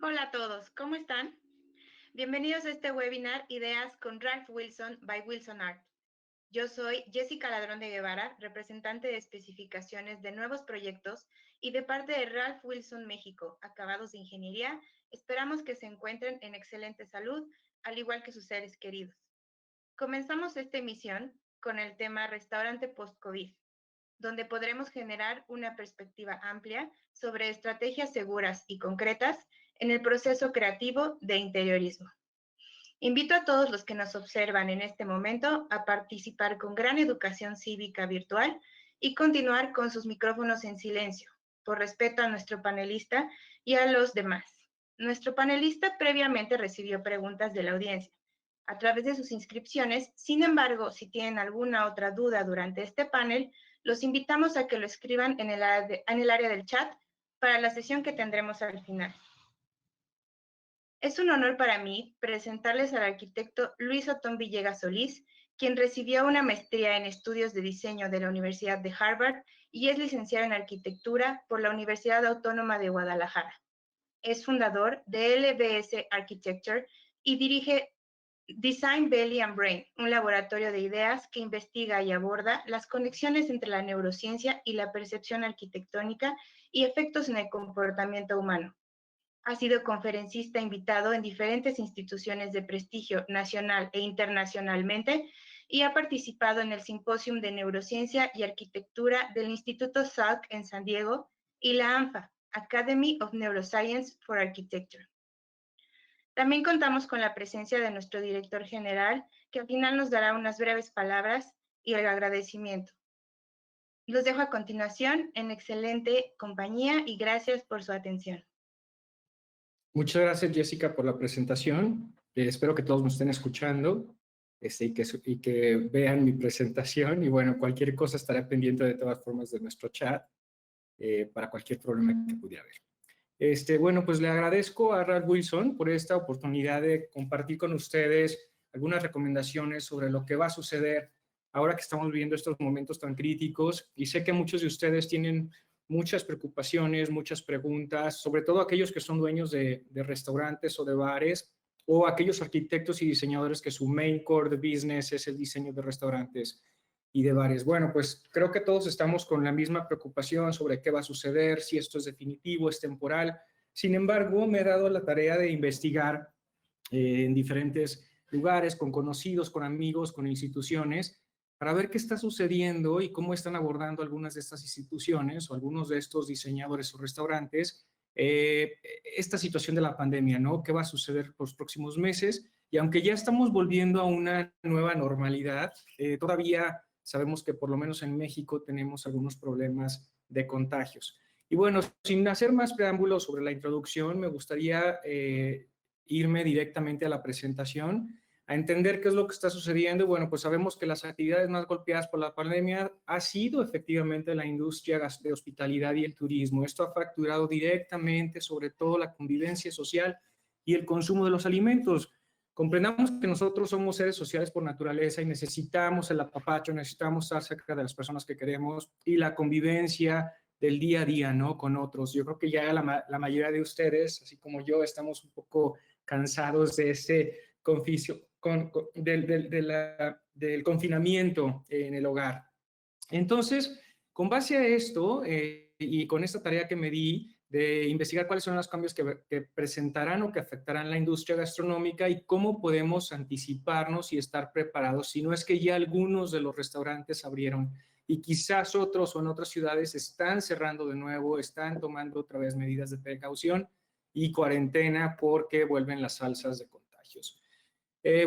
Hola a todos, ¿cómo están? Bienvenidos a este webinar Ideas con Ralph Wilson by Wilson Art. Yo soy Jessica Ladrón de Guevara, representante de especificaciones de nuevos proyectos y de parte de Ralph Wilson México, acabados de ingeniería. Esperamos que se encuentren en excelente salud, al igual que sus seres queridos. Comenzamos esta emisión con el tema Restaurante Post-COVID, donde podremos generar una perspectiva amplia sobre estrategias seguras y concretas en el proceso creativo de interiorismo. Invito a todos los que nos observan en este momento a participar con gran educación cívica virtual y continuar con sus micrófonos en silencio, por respeto a nuestro panelista y a los demás. Nuestro panelista previamente recibió preguntas de la audiencia a través de sus inscripciones. Sin embargo, si tienen alguna otra duda durante este panel, los invitamos a que lo escriban en el área del chat para la sesión que tendremos al final. Es un honor para mí presentarles al arquitecto Luis Otón Villegas Solís, quien recibió una maestría en estudios de diseño de la Universidad de Harvard y es licenciado en arquitectura por la Universidad Autónoma de Guadalajara. Es fundador de LBS Architecture y dirige Design Belly and Brain, un laboratorio de ideas que investiga y aborda las conexiones entre la neurociencia y la percepción arquitectónica y efectos en el comportamiento humano. Ha sido conferencista invitado en diferentes instituciones de prestigio nacional e internacionalmente y ha participado en el Simposium de Neurociencia y Arquitectura del Instituto Salk en San Diego y la ANFA, Academy of Neuroscience for Architecture. También contamos con la presencia de nuestro director general, que al final nos dará unas breves palabras y el agradecimiento. Los dejo a continuación en excelente compañía y gracias por su atención. Muchas gracias, Jessica, por la presentación. Espero que todos me estén escuchando y que vean mi presentación. Y bueno, cualquier cosa estaré pendiente de todas formas de nuestro chat para cualquier problema que pudiera haber. Bueno, pues le agradezco a Ralph Wilson por esta oportunidad de compartir con ustedes algunas recomendaciones sobre lo que va a suceder ahora que estamos viviendo estos momentos tan críticos. Y sé que muchos de ustedes tienen muchas preocupaciones, muchas preguntas, sobre todo aquellos que son dueños de restaurantes o de bares, o aquellos arquitectos y diseñadores que su main core de business es el diseño de restaurantes y de bares. Bueno, pues creo que todos estamos con la misma preocupación sobre qué va a suceder, si esto es definitivo, es temporal. Sin embargo, me he dado la tarea de investigar en diferentes lugares, con conocidos, con amigos, con instituciones, para ver qué está sucediendo y cómo están abordando algunas de estas instituciones o algunos de estos diseñadores o restaurantes esta situación de la pandemia, ¿no? ¿Qué va a suceder por los próximos meses? Y aunque ya estamos volviendo a una nueva normalidad, todavía sabemos que por lo menos en México tenemos algunos problemas de contagios. Y bueno, sin hacer más preámbulos sobre la introducción, me gustaría irme directamente a la presentación, a entender qué es lo que está sucediendo. Bueno, pues sabemos que las actividades más golpeadas por la pandemia ha sido efectivamente la industria de hospitalidad y el turismo. Esto ha fracturado directamente sobre todo la convivencia social y el consumo de los alimentos. Comprendamos que nosotros somos seres sociales por naturaleza y necesitamos el apapacho, necesitamos estar cerca de las personas que queremos y la convivencia del día a día, ¿no? Con otros. Yo creo que ya la mayoría de ustedes, así como yo, estamos un poco cansados de ese del confinamiento en el hogar. Entonces, con base a esto y con esta tarea que me di de investigar cuáles son los cambios que presentarán o que afectarán la industria gastronómica y cómo podemos anticiparnos y estar preparados, si no es que ya algunos de los restaurantes abrieron y quizás otros o en otras ciudades están cerrando de nuevo, están tomando otra vez medidas de precaución y cuarentena porque vuelven las alzas de contagios.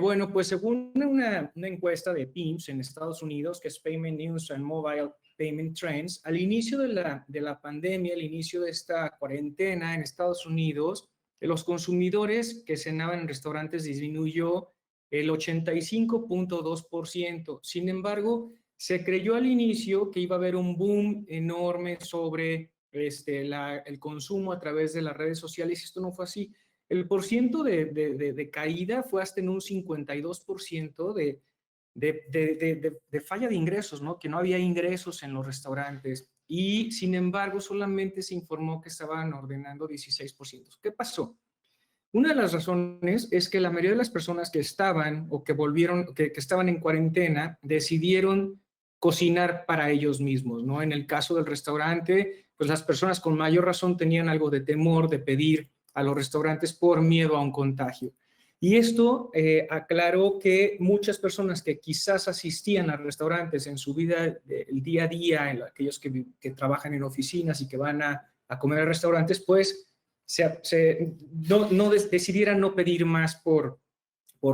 Bueno, pues según una encuesta de PIMS en Estados Unidos, que es Payment News and Mobile Payment Trends, al inicio de la pandemia, al inicio de esta cuarentena en Estados Unidos, los consumidores que cenaban en restaurantes disminuyó el 85.2%. Sin embargo, se creyó al inicio que iba a haber un boom enorme sobre el consumo a través de las redes sociales y esto no fue así. El porciento de caída fue hasta en un 52% de falla de ingresos, ¿no? Que no había ingresos en los restaurantes y sin embargo solamente se informó que estaban ordenando 16%. ¿Qué pasó? Una de las razones es que la mayoría de las personas que estaban o que volvieron, que estaban en cuarentena, decidieron cocinar para ellos mismos, ¿no? En el caso del restaurante, pues las personas con mayor razón tenían algo de temor de pedir a los restaurantes por miedo a un contagio. Y esto aclaró que muchas personas que quizás asistían a restaurantes en su vida, el día a día, en aquellos que trabajan en oficinas y que van a comer a restaurantes, pues decidieran no pedir más por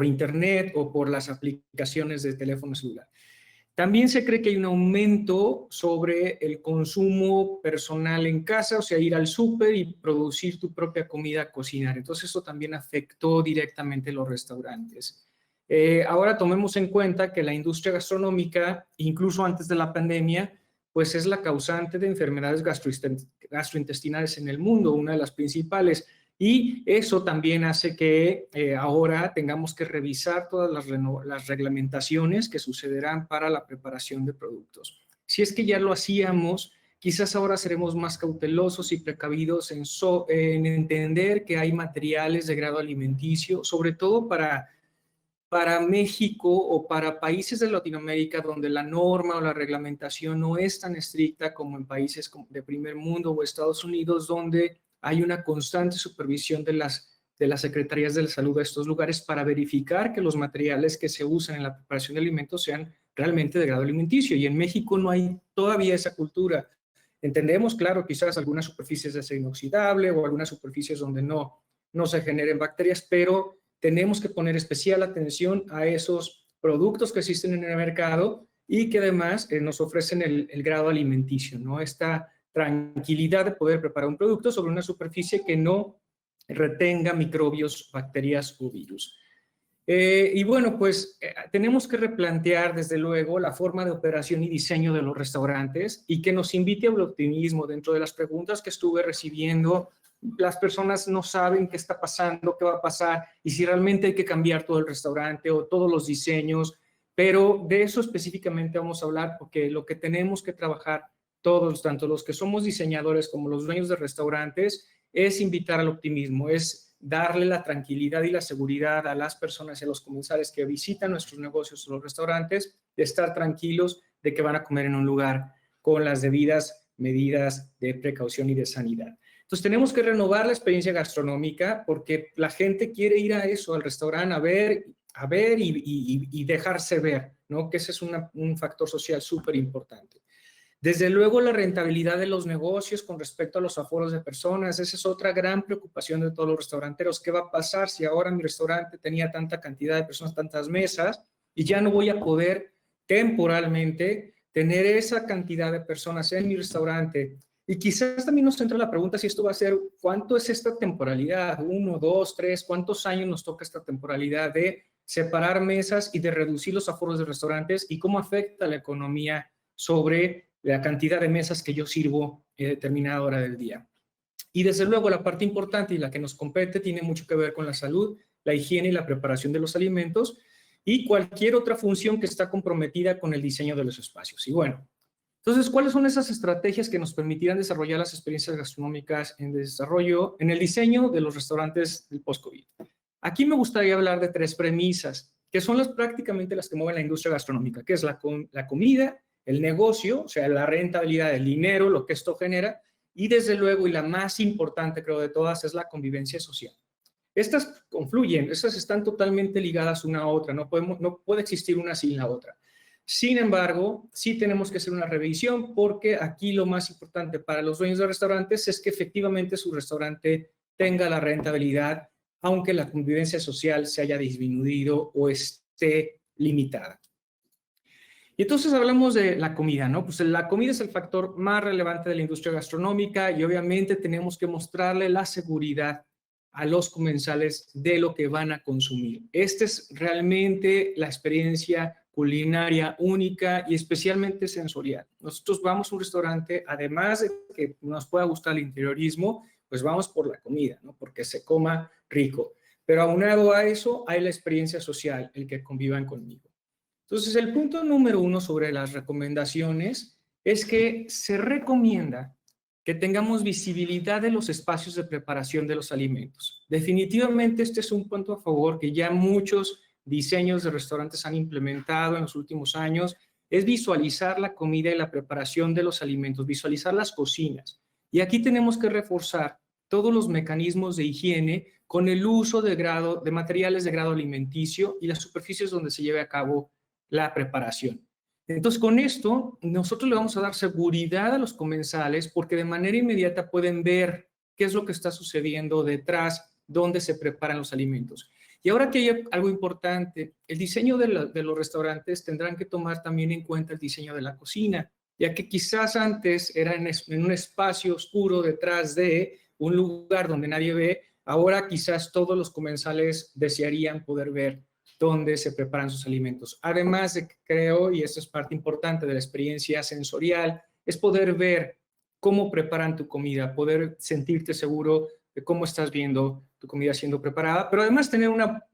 internet o por las aplicaciones de teléfono celular. También se cree que hay un aumento sobre el consumo personal en casa, o sea, ir al súper y producir tu propia comida, cocinar. Entonces, eso también afectó directamente los restaurantes. Ahora tomemos en cuenta que la industria gastronómica, incluso antes de la pandemia, pues es la causante de enfermedades gastrointestinales en el mundo, una de las principales. Y eso también hace que ahora tengamos que revisar todas las reglamentaciones que sucederán para la preparación de productos. Si es que ya lo hacíamos, quizás ahora seremos más cautelosos y precavidos en entender que hay materiales de grado alimenticio, sobre todo para México o para países de Latinoamérica donde la norma o la reglamentación no es tan estricta como en países de primer mundo o Estados Unidos, donde hay una constante supervisión de las secretarías de la salud de estos lugares para verificar que los materiales que se usan en la preparación de alimentos sean realmente de grado alimenticio. Y en México no hay todavía esa cultura. Entendemos, claro, quizás algunas superficies de acero inoxidable o algunas superficies donde no se generen bacterias, pero tenemos que poner especial atención a esos productos que existen en el mercado y que además nos ofrecen el grado alimenticio, ¿no? Esta tranquilidad de poder preparar un producto sobre una superficie que no retenga microbios, bacterias o virus. Y bueno, pues tenemos que replantear desde luego la forma de operación y diseño de los restaurantes y que nos invite al optimismo. Dentro de las preguntas que estuve recibiendo, las personas no saben qué está pasando, qué va a pasar y si realmente hay que cambiar todo el restaurante o todos los diseños, pero de eso específicamente vamos a hablar porque lo que tenemos que trabajar todos, tanto los que somos diseñadores como los dueños de restaurantes, es invitar al optimismo, es darle la tranquilidad y la seguridad a las personas y a los comensales que visitan nuestros negocios o los restaurantes, de estar tranquilos de que van a comer en un lugar con las debidas medidas de precaución y de sanidad. Entonces tenemos que renovar la experiencia gastronómica porque la gente quiere ir a eso, al restaurante, a ver y dejarse ver, ¿no? Que ese es un factor social súper importante. Desde luego, la rentabilidad de los negocios con respecto a los aforos de personas, esa es otra gran preocupación de todos los restauranteros. ¿Qué va a pasar si ahora mi restaurante tenía tanta cantidad de personas, tantas mesas, y ya no voy a poder temporalmente tener esa cantidad de personas en mi restaurante? Y quizás también nos entra la pregunta si esto va a ser, ¿cuánto es esta temporalidad? 1, 2, 3, ¿cuántos años nos toca esta temporalidad de separar mesas y de reducir los aforos de restaurantes? ¿Y cómo afecta la economía sobre la cantidad de mesas que yo sirvo en determinada hora del día? Y desde luego la parte importante y la que nos compete tiene mucho que ver con la salud, la higiene y la preparación de los alimentos y cualquier otra función que está comprometida con el diseño de los espacios. Y bueno, entonces, ¿cuáles son esas estrategias que nos permitirán desarrollar las experiencias gastronómicas en el diseño de los restaurantes del post-COVID? Aquí me gustaría hablar de 3 premisas, que son prácticamente las que mueven la industria gastronómica, que es la comida, el negocio, o sea, la rentabilidad del dinero, lo que esto genera, y desde luego, y la más importante creo de todas, es la convivencia social. Estas confluyen, estas están totalmente ligadas una a otra, no puede existir una sin la otra. Sin embargo, sí tenemos que hacer una revisión porque aquí lo más importante para los dueños de restaurantes es que efectivamente su restaurante tenga la rentabilidad, aunque la convivencia social se haya disminuido o esté limitada. Y entonces hablamos de la comida, ¿no? Pues la comida es el factor más relevante de la industria gastronómica y obviamente tenemos que mostrarle la seguridad a los comensales de lo que van a consumir. Esta es realmente la experiencia culinaria única y especialmente sensorial. Nosotros vamos a un restaurante, además de que nos pueda gustar el interiorismo, pues vamos por la comida, ¿no? Porque se coma rico. Pero aunado a eso, hay la experiencia social, el que convivan conmigo. Entonces, el punto número 1 sobre las recomendaciones es que se recomienda que tengamos visibilidad de los espacios de preparación de los alimentos. Definitivamente este es un punto a favor que ya muchos diseños de restaurantes han implementado en los últimos años, es visualizar la comida y la preparación de los alimentos, visualizar las cocinas. Y aquí tenemos que reforzar todos los mecanismos de higiene con el uso de materiales de grado alimenticio y las superficies donde se lleve a cabo la preparación. Entonces, con esto, nosotros le vamos a dar seguridad a los comensales porque de manera inmediata pueden ver qué es lo que está sucediendo detrás, dónde se preparan los alimentos. Y ahora que hay algo importante, el diseño de los restaurantes tendrán que tomar también en cuenta el diseño de la cocina, ya que quizás antes era en un espacio oscuro detrás de un lugar donde nadie ve, ahora quizás todos los comensales desearían poder ver dónde se preparan sus alimentos. Además de que creo, y esto es parte importante de la experiencia sensorial, es poder ver cómo preparan tu comida, poder sentirte seguro de cómo estás viendo tu comida siendo preparada, pero además tener una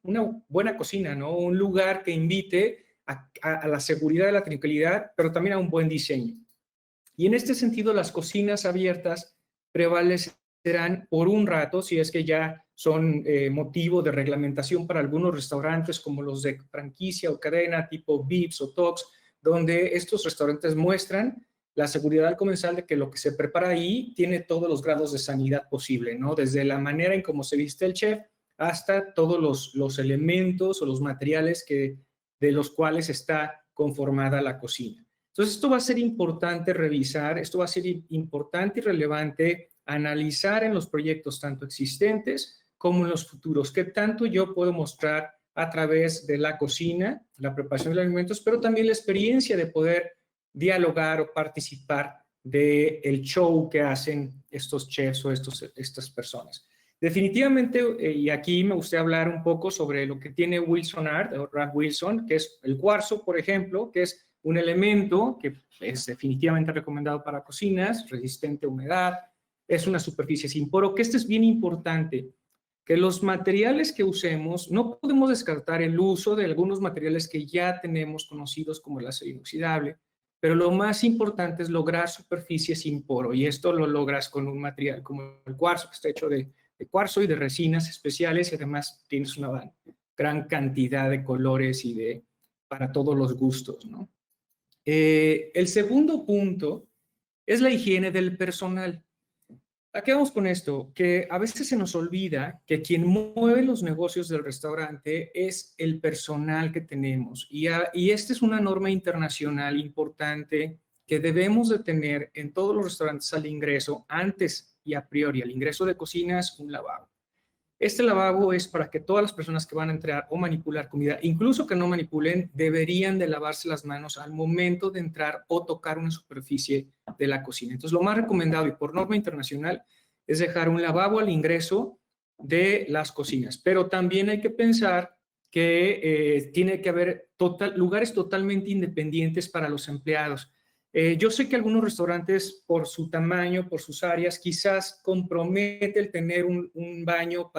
buena cocina, ¿no? Un lugar que invite a la seguridad y la tranquilidad, pero también a un buen diseño. Y en este sentido, las cocinas abiertas prevalecerán por un rato, si es que ya son motivo de reglamentación para algunos restaurantes como los de franquicia o cadena tipo Vips o Tox, donde estos restaurantes muestran la seguridad al comensal de que lo que se prepara ahí tiene todos los grados de sanidad posible, ¿no? Desde la manera en cómo se viste el chef hasta todos los elementos o los materiales de los cuales está conformada la cocina. Entonces, esto va a ser importante revisar, esto va a ser importante y relevante analizar en los proyectos tanto existentes como en los futuros, qué tanto yo puedo mostrar a través de la cocina, la preparación de alimentos, pero también la experiencia de poder dialogar o participar del show que hacen estos chefs o estas personas. Definitivamente, y aquí me gustaría hablar un poco sobre lo que tiene Wilson Art, o Ralph Wilson, que es el cuarzo, por ejemplo, que es un elemento que es definitivamente recomendado para cocinas, resistente a humedad, es una superficie sin poro, que esto es bien importante, que los materiales que usemos, no podemos descartar el uso de algunos materiales que ya tenemos conocidos como el acero inoxidable, pero lo más importante es lograr superficies sin poro, y esto lo logras con un material como el cuarzo, que está hecho de cuarzo y de resinas especiales, y además tienes una gran cantidad de colores y para todos los gustos, ¿no? El segundo punto es la higiene del personal. ¿A qué vamos con esto? Que a veces se nos olvida que quien mueve los negocios del restaurante es el personal que tenemos. Y esta es una norma internacional importante que debemos de tener en todos los restaurantes al ingreso, antes y a priori, al ingreso de cocinas, un lavabo. Este lavabo es para que todas las personas que van a entrar o manipular comida, incluso que no manipulen, deberían de lavarse las manos al momento de entrar o tocar una superficie de la cocina. Entonces, lo más recomendado y por norma internacional es dejar un lavabo al ingreso de las cocinas. Pero también hay que pensar que tiene que haber lugares totalmente independientes para los empleados. Yo sé que algunos restaurantes, por su tamaño, por sus áreas, quizás compromete el tener un baño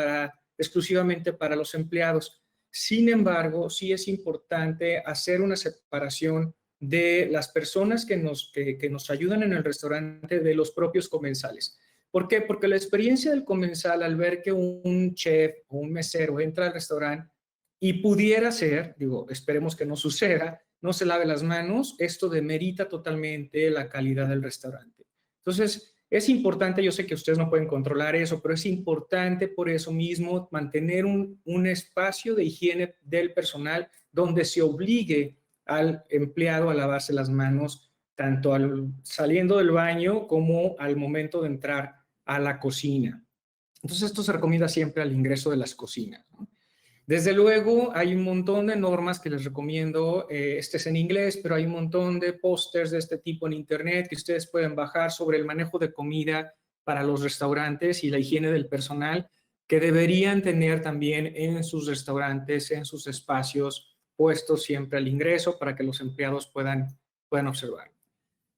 exclusivamente para los empleados. Sin embargo, sí es importante hacer una separación de las personas que nos ayudan en el restaurante de los propios comensales. ¿Por qué? Porque la experiencia del comensal al ver que un chef o un mesero entra al restaurante y pudiera ser, digo, esperemos que no suceda, no se lave las manos, esto demerita totalmente la calidad del restaurante. Entonces, es importante, yo sé que ustedes no pueden controlar eso, pero es importante por eso mismo mantener un espacio de higiene del personal donde se obligue al empleado a lavarse las manos, tanto saliendo del baño como al momento de entrar a la cocina. Entonces, esto se recomienda siempre al ingreso de las cocinas, ¿no? Desde luego, hay un montón de normas que les recomiendo, este es en inglés, pero hay un montón de pósters de este tipo en internet que ustedes pueden bajar sobre el manejo de comida para los restaurantes y la higiene del personal que deberían tener también en sus restaurantes, en sus espacios, puestos siempre al ingreso para que los empleados puedan observar.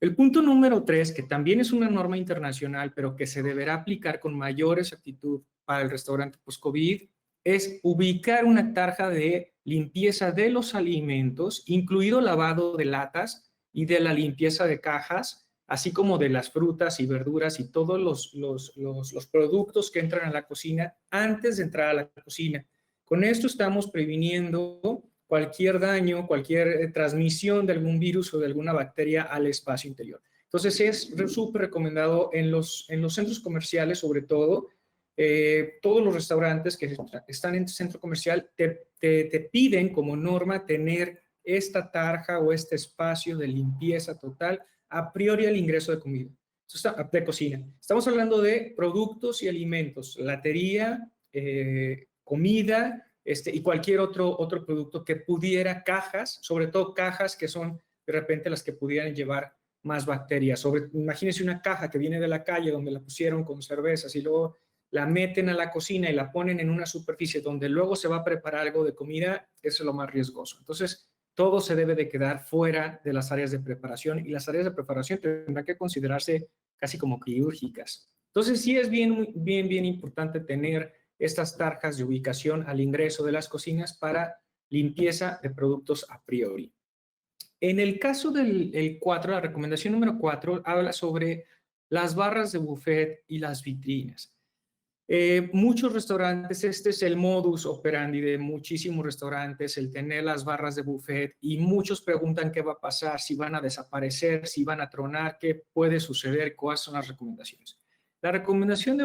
El punto número 3, que también es una norma internacional, pero que se deberá aplicar con mayor exactitud para el restaurante post-COVID, es ubicar una tarja de limpieza de los alimentos, incluido lavado de latas y de la limpieza de cajas, así como de las frutas y verduras y todos los productos que entran a la cocina antes de entrar a la cocina. Con esto estamos previniendo cualquier daño, cualquier transmisión de algún virus o de alguna bacteria al espacio interior. Entonces es súper recomendado en los centros comerciales, sobre todo, todos los restaurantes que están en el centro comercial te piden como norma tener esta tarja o este espacio de limpieza total a priori al ingreso de comida, de cocina. Estamos hablando de productos y alimentos, latería, comida, y cualquier otro producto que pudiera, cajas, sobre todo cajas que son de repente las que pudieran llevar más bacterias. Imagínense una caja que viene de la calle donde la pusieron con cervezas y luego la meten a la cocina y la ponen en una superficie donde luego se va a preparar algo de comida, eso es lo más riesgoso. Entonces, todo se debe de quedar fuera de las áreas de preparación y las áreas de preparación tendrán que considerarse casi como quirúrgicas. Entonces, sí es bien importante tener estas tarjas de ubicación al ingreso de las cocinas para limpieza de productos a priori. En el caso del 4, la recomendación número 4 habla sobre las barras de buffet y las vitrinas. Muchos restaurantes, este es el modus operandi de muchísimos restaurantes, el tener las barras de buffet, y muchos preguntan qué va a pasar, si van a desaparecer, si van a tronar, qué puede suceder, cuáles son las recomendaciones. La recomendación de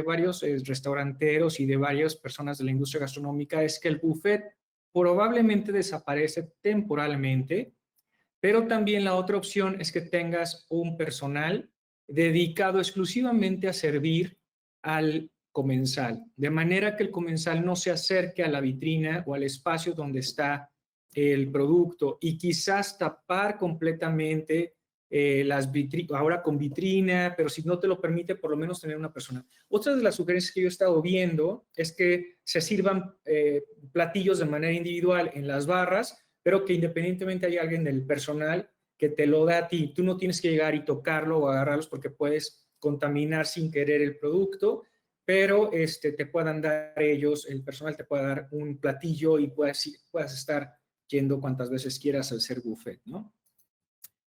varios restauranteros y de varias personas de la industria gastronómica es que el buffet probablemente desaparece temporalmente, pero también la otra opción es que tengas un personal dedicado exclusivamente a servir al comensal, de manera que el comensal no se acerque a la vitrina o al espacio donde está el producto, y quizás tapar completamente las vitrinas, ahora con vitrina, pero si no te lo permite, por lo menos tener una persona. Otra de las sugerencias que yo he estado viendo es que se sirvan platillos de manera individual en las barras, pero que independientemente hay alguien del personal que te lo da a ti. Tú no tienes que llegar y tocarlo o agarrarlos porque puedes contaminar sin querer el producto, pero te puedan dar ellos, el personal te puede dar un platillo y puedas estar yendo cuantas veces quieras al ser buffet, ¿no?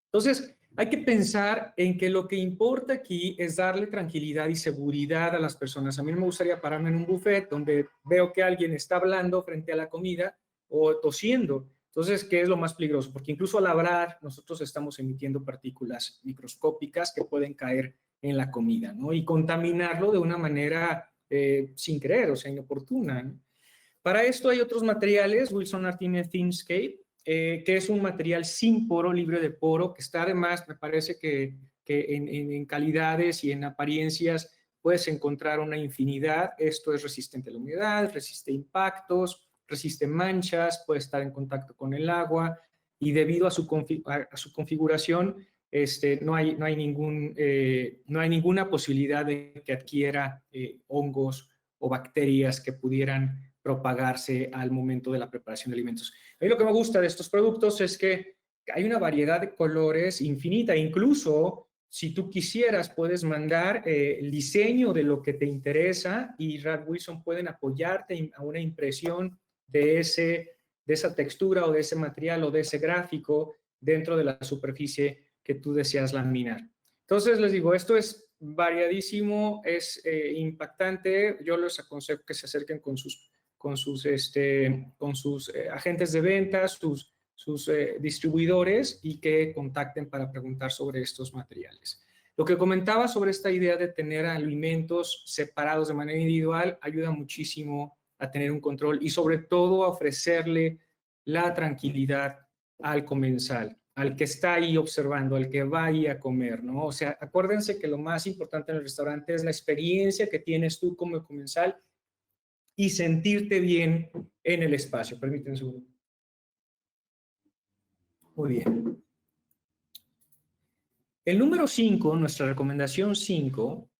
Entonces, hay que pensar en que lo que importa aquí es darle tranquilidad y seguridad a las personas. A mí no me gustaría pararme en un buffet donde veo que alguien está hablando frente a la comida o tosiendo. Entonces, ¿qué es lo más peligroso? Porque incluso al hablar, nosotros estamos emitiendo partículas microscópicas que pueden caer en la comida, ¿no? Y contaminarlo de una manera sin querer, o sea, inoportuna, ¿no? Para esto hay otros materiales. Wilson Art tiene ThinScape, que es un material sin poro, libre de poro, que está además, me parece que en calidades y en apariencias puedes encontrar una infinidad. Esto es resistente a la humedad, resiste impactos, resiste manchas, puede estar en contacto con el agua, y debido a su configuración, no hay ninguna posibilidad de que adquiera hongos o bacterias que pudieran propagarse al momento de la preparación de alimentos. A mí lo que me gusta de estos productos es que hay una variedad de colores infinita. Incluso si tú quisieras, puedes mandar el diseño de lo que te interesa y Ralph Wilson pueden apoyarte a una impresión de esa textura o de ese material o de ese gráfico dentro de la superficie que tú deseas laminar. Entonces les digo, esto es variadísimo, es impactante. Yo les aconsejo que se acerquen con sus agentes de ventas, sus distribuidores, y que contacten para preguntar sobre estos materiales. Lo que comentaba sobre esta idea de tener alimentos separados de manera individual ayuda muchísimo a tener un control y sobre todo a ofrecerle la tranquilidad al comensal, al que está ahí observando, al que va ahí a comer, ¿no? O sea, acuérdense que lo más importante en el restaurante es la experiencia que tienes tú como comensal y sentirte bien en el espacio. Permítanme un segundo. Muy bien. El número 5, nuestra recomendación 5,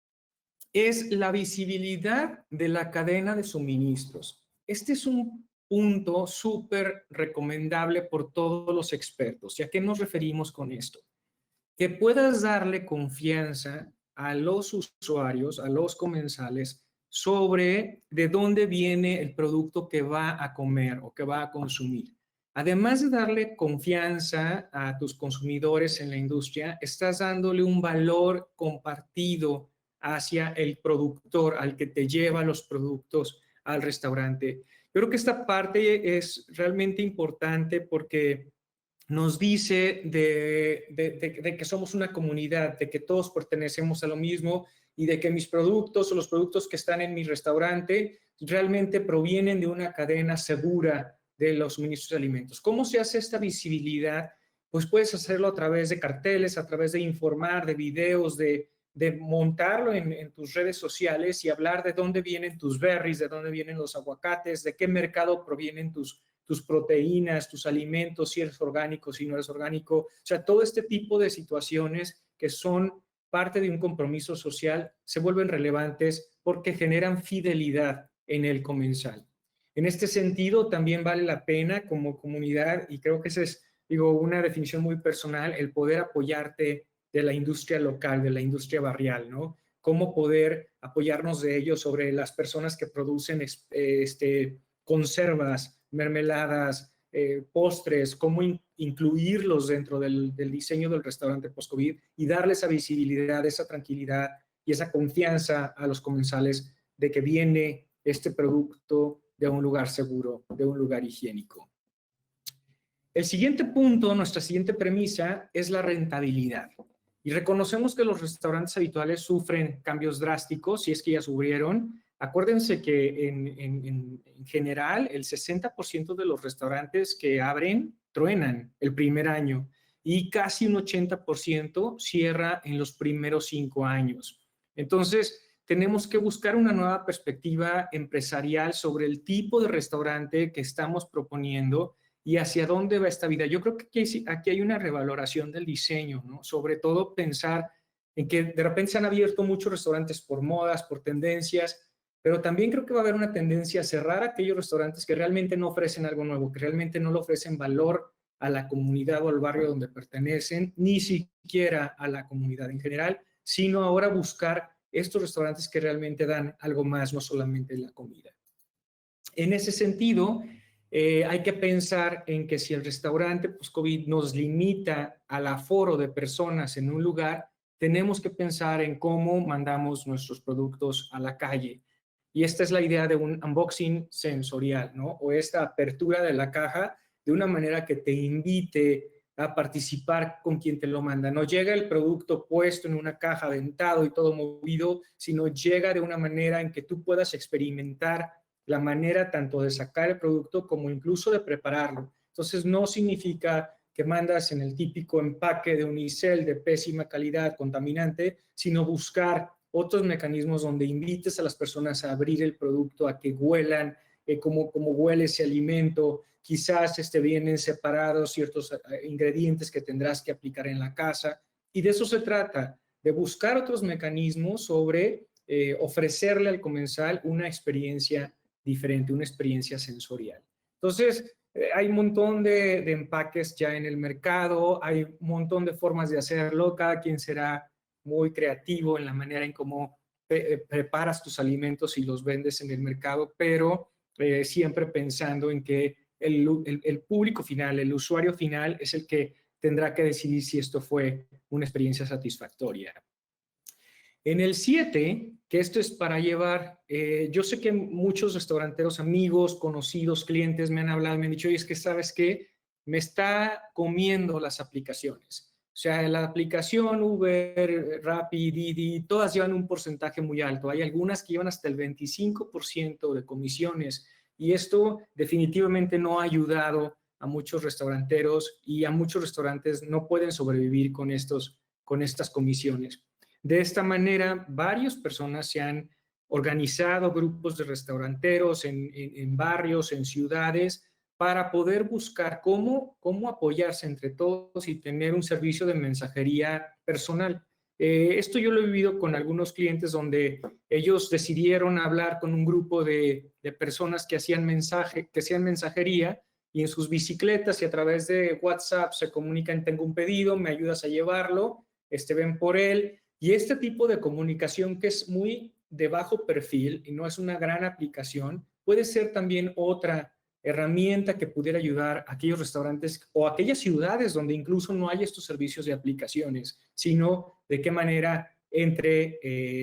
es la visibilidad de la cadena de suministros. Este es un punto súper recomendable por todos los expertos. ¿Y a qué nos referimos con esto? Que puedas darle confianza a los usuarios, a los comensales, sobre de dónde viene el producto que va a comer o que va a consumir. además de darle confianza a tus consumidores en la industria, estás dándole un valor compartido hacia el productor, al que te lleva los productos al restaurante. Yo creo que esta parte es realmente importante porque nos dice de que somos una comunidad, de que todos pertenecemos a lo mismo y de que mis productos o los productos que están en mi restaurante realmente provienen de una cadena segura de los suministros de alimentos. ¿Cómo se hace esta visibilidad? Pues puedes hacerlo a través de carteles, a través de informar, de videos, de montarlo en tus redes sociales y hablar de dónde vienen tus berries, de dónde vienen los aguacates, de qué mercado provienen tus proteínas, tus alimentos, si eres orgánico, si no eres orgánico. O sea, todo este tipo de situaciones que son parte de un compromiso social se vuelven relevantes porque generan fidelidad en el comensal. En este sentido, también vale la pena como comunidad, y creo que esa es, digo, una definición muy personal, el poder apoyarte de la industria local, de la industria barrial, ¿no? Cómo poder apoyarnos de ellos sobre las personas que producen conservas, mermeladas, postres, cómo incluirlos dentro del diseño del restaurante post-COVID y darle esa visibilidad, esa tranquilidad y esa confianza a los comensales de que viene este producto de un lugar seguro, de un lugar higiénico. El siguiente punto, nuestra siguiente premisa, es la rentabilidad. Y reconocemos que los restaurantes habituales sufren cambios drásticos, si es que ya sufrieron. Acuérdense que en general el 60% de los restaurantes que abren truenan el primer año y casi un 80% cierra en los primeros 5 años. Entonces, tenemos que buscar una nueva perspectiva empresarial sobre el tipo de restaurante que estamos proponiendo y hacia dónde va esta vida. Yo creo que aquí hay una revaloración del diseño, ¿no? Sobre todo pensar en que de repente se han abierto muchos restaurantes por modas, por tendencias, pero también creo que va a haber una tendencia a cerrar aquellos restaurantes que realmente no ofrecen algo nuevo, que realmente no le ofrecen valor a la comunidad o al barrio donde pertenecen, ni siquiera a la comunidad en general, sino ahora buscar estos restaurantes que realmente dan algo más, no solamente la comida. En ese sentido, hay que pensar en que si el restaurante post-COVID nos limita al aforo de personas en un lugar, tenemos que pensar en cómo mandamos nuestros productos a la calle. Y esta es la idea de un unboxing sensorial, ¿no? O esta apertura de la caja de una manera que te invite a participar con quien te lo manda. No llega el producto puesto en una caja, aventado y todo movido, sino llega de una manera en que tú puedas experimentar la manera tanto de sacar el producto como incluso de prepararlo. Entonces, no significa que mandas en el típico empaque de unicel de pésima calidad, contaminante, sino buscar otros mecanismos donde invites a las personas a abrir el producto, a que huelan cómo huele ese alimento. Quizás vienen separados ciertos ingredientes que tendrás que aplicar en la casa. Y de eso se trata, de buscar otros mecanismos sobre ofrecerle al comensal una experiencia diferente, una experiencia sensorial. Entonces, hay un montón de empaques ya en el mercado, hay un montón de formas de hacerlo, cada quien será muy creativo en la manera en cómo preparas tus alimentos y los vendes en el mercado, pero siempre pensando en que el público final, el usuario final es el que tendrá que decidir si esto fue una experiencia satisfactoria. En el 7, que esto es para llevar, yo sé que muchos restauranteros, amigos, conocidos, clientes me han hablado, me han dicho, oye, es que sabes qué, me está comiendo las aplicaciones. O sea, la aplicación Uber, Rappi, Didi, todas llevan un porcentaje muy alto. Hay algunas que llevan hasta el 25% de comisiones y esto definitivamente no ha ayudado a muchos restauranteros y a muchos restaurantes no pueden sobrevivir con estas comisiones. De esta manera, varias personas se han organizado grupos de restauranteros en barrios, en ciudades, para poder buscar cómo apoyarse entre todos y tener un servicio de mensajería personal. Esto yo lo he vivido con algunos clientes donde ellos decidieron hablar con un grupo de personas que hacían mensajería y en sus bicicletas y a través de WhatsApp se comunican, tengo un pedido, me ayudas a llevarlo, ven por él. Y este tipo de comunicación que es muy de bajo perfil y no es una gran aplicación, puede ser también otra herramienta que pudiera ayudar a aquellos restaurantes o aquellas ciudades donde incluso no hay estos servicios de aplicaciones, sino de qué manera entre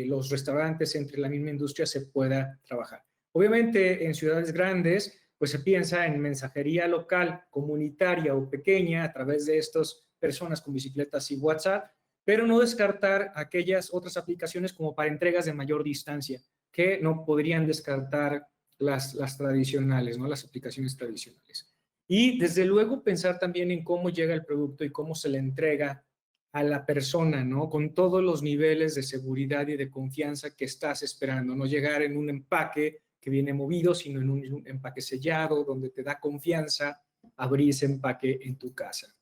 los restaurantes, entre la misma industria se pueda trabajar. Obviamente en ciudades grandes, pues se piensa en mensajería local, comunitaria o pequeña a través de estas personas con bicicletas y WhatsApp, pero no descartar aquellas otras aplicaciones como para entregas de mayor distancia, que no podrían descartar las tradicionales, ¿no? Las aplicaciones tradicionales. Y desde luego pensar también en cómo llega el producto y cómo se le entrega a la persona, ¿no? Con todos los niveles de seguridad y de confianza que estás esperando, no llegar en un empaque que viene movido, sino en un empaque sellado, donde te da confianza abrir ese empaque en tu casa.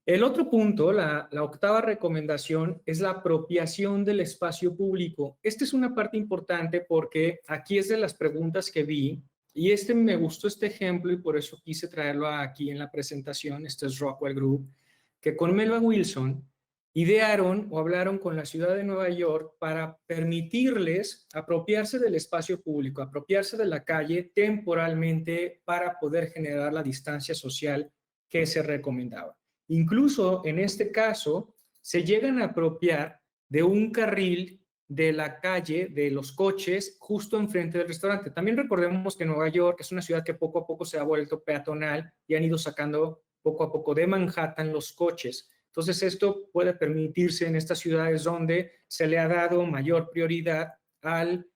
El otro punto, la octava recomendación, es la apropiación del espacio público. Esta es una parte importante porque aquí es de las preguntas que vi y me gustó este ejemplo y por eso quise traerlo aquí en la presentación. Este es Rockwell Group, que con Melba Wilson idearon o hablaron con la ciudad de Nueva York para permitirles apropiarse del espacio público, apropiarse de la calle temporalmente para poder generar la distancia social que se recomendaba. Incluso en este caso, se llegan a apropiar de un carril de la calle, de los coches, justo enfrente del restaurante. También recordemos que Nueva York es una ciudad que poco a poco se ha vuelto peatonal y han ido sacando poco a poco de Manhattan los coches. Entonces, esto puede permitirse en estas ciudades donde se le ha dado mayor prioridad al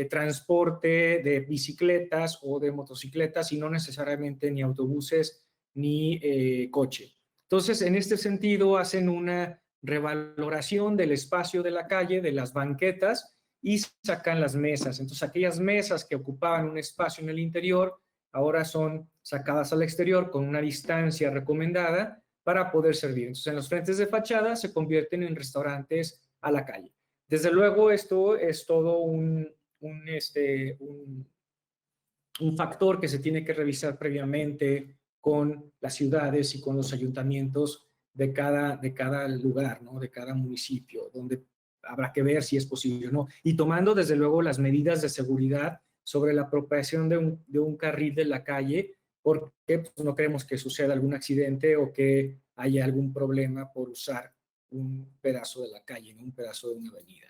transporte de bicicletas o de motocicletas y no necesariamente ni autobuses ni coche. Entonces, en este sentido, hacen una revaloración del espacio de la calle, de las banquetas, y sacan las mesas. Entonces, aquellas mesas que ocupaban un espacio en el interior, ahora son sacadas al exterior con una distancia recomendada para poder servir. Entonces, en los frentes de fachada se convierten en restaurantes a la calle. Desde luego, esto es todo un factor que se tiene que revisar previamente con las ciudades y con los ayuntamientos de cada lugar, ¿no? De cada municipio, donde habrá que ver si es posible o no. Y tomando desde luego las medidas de seguridad sobre la apropiación de un carril de la calle, porque pues, no queremos que suceda algún accidente o que haya algún problema por usar un pedazo de la calle, ¿no? Un pedazo de una avenida.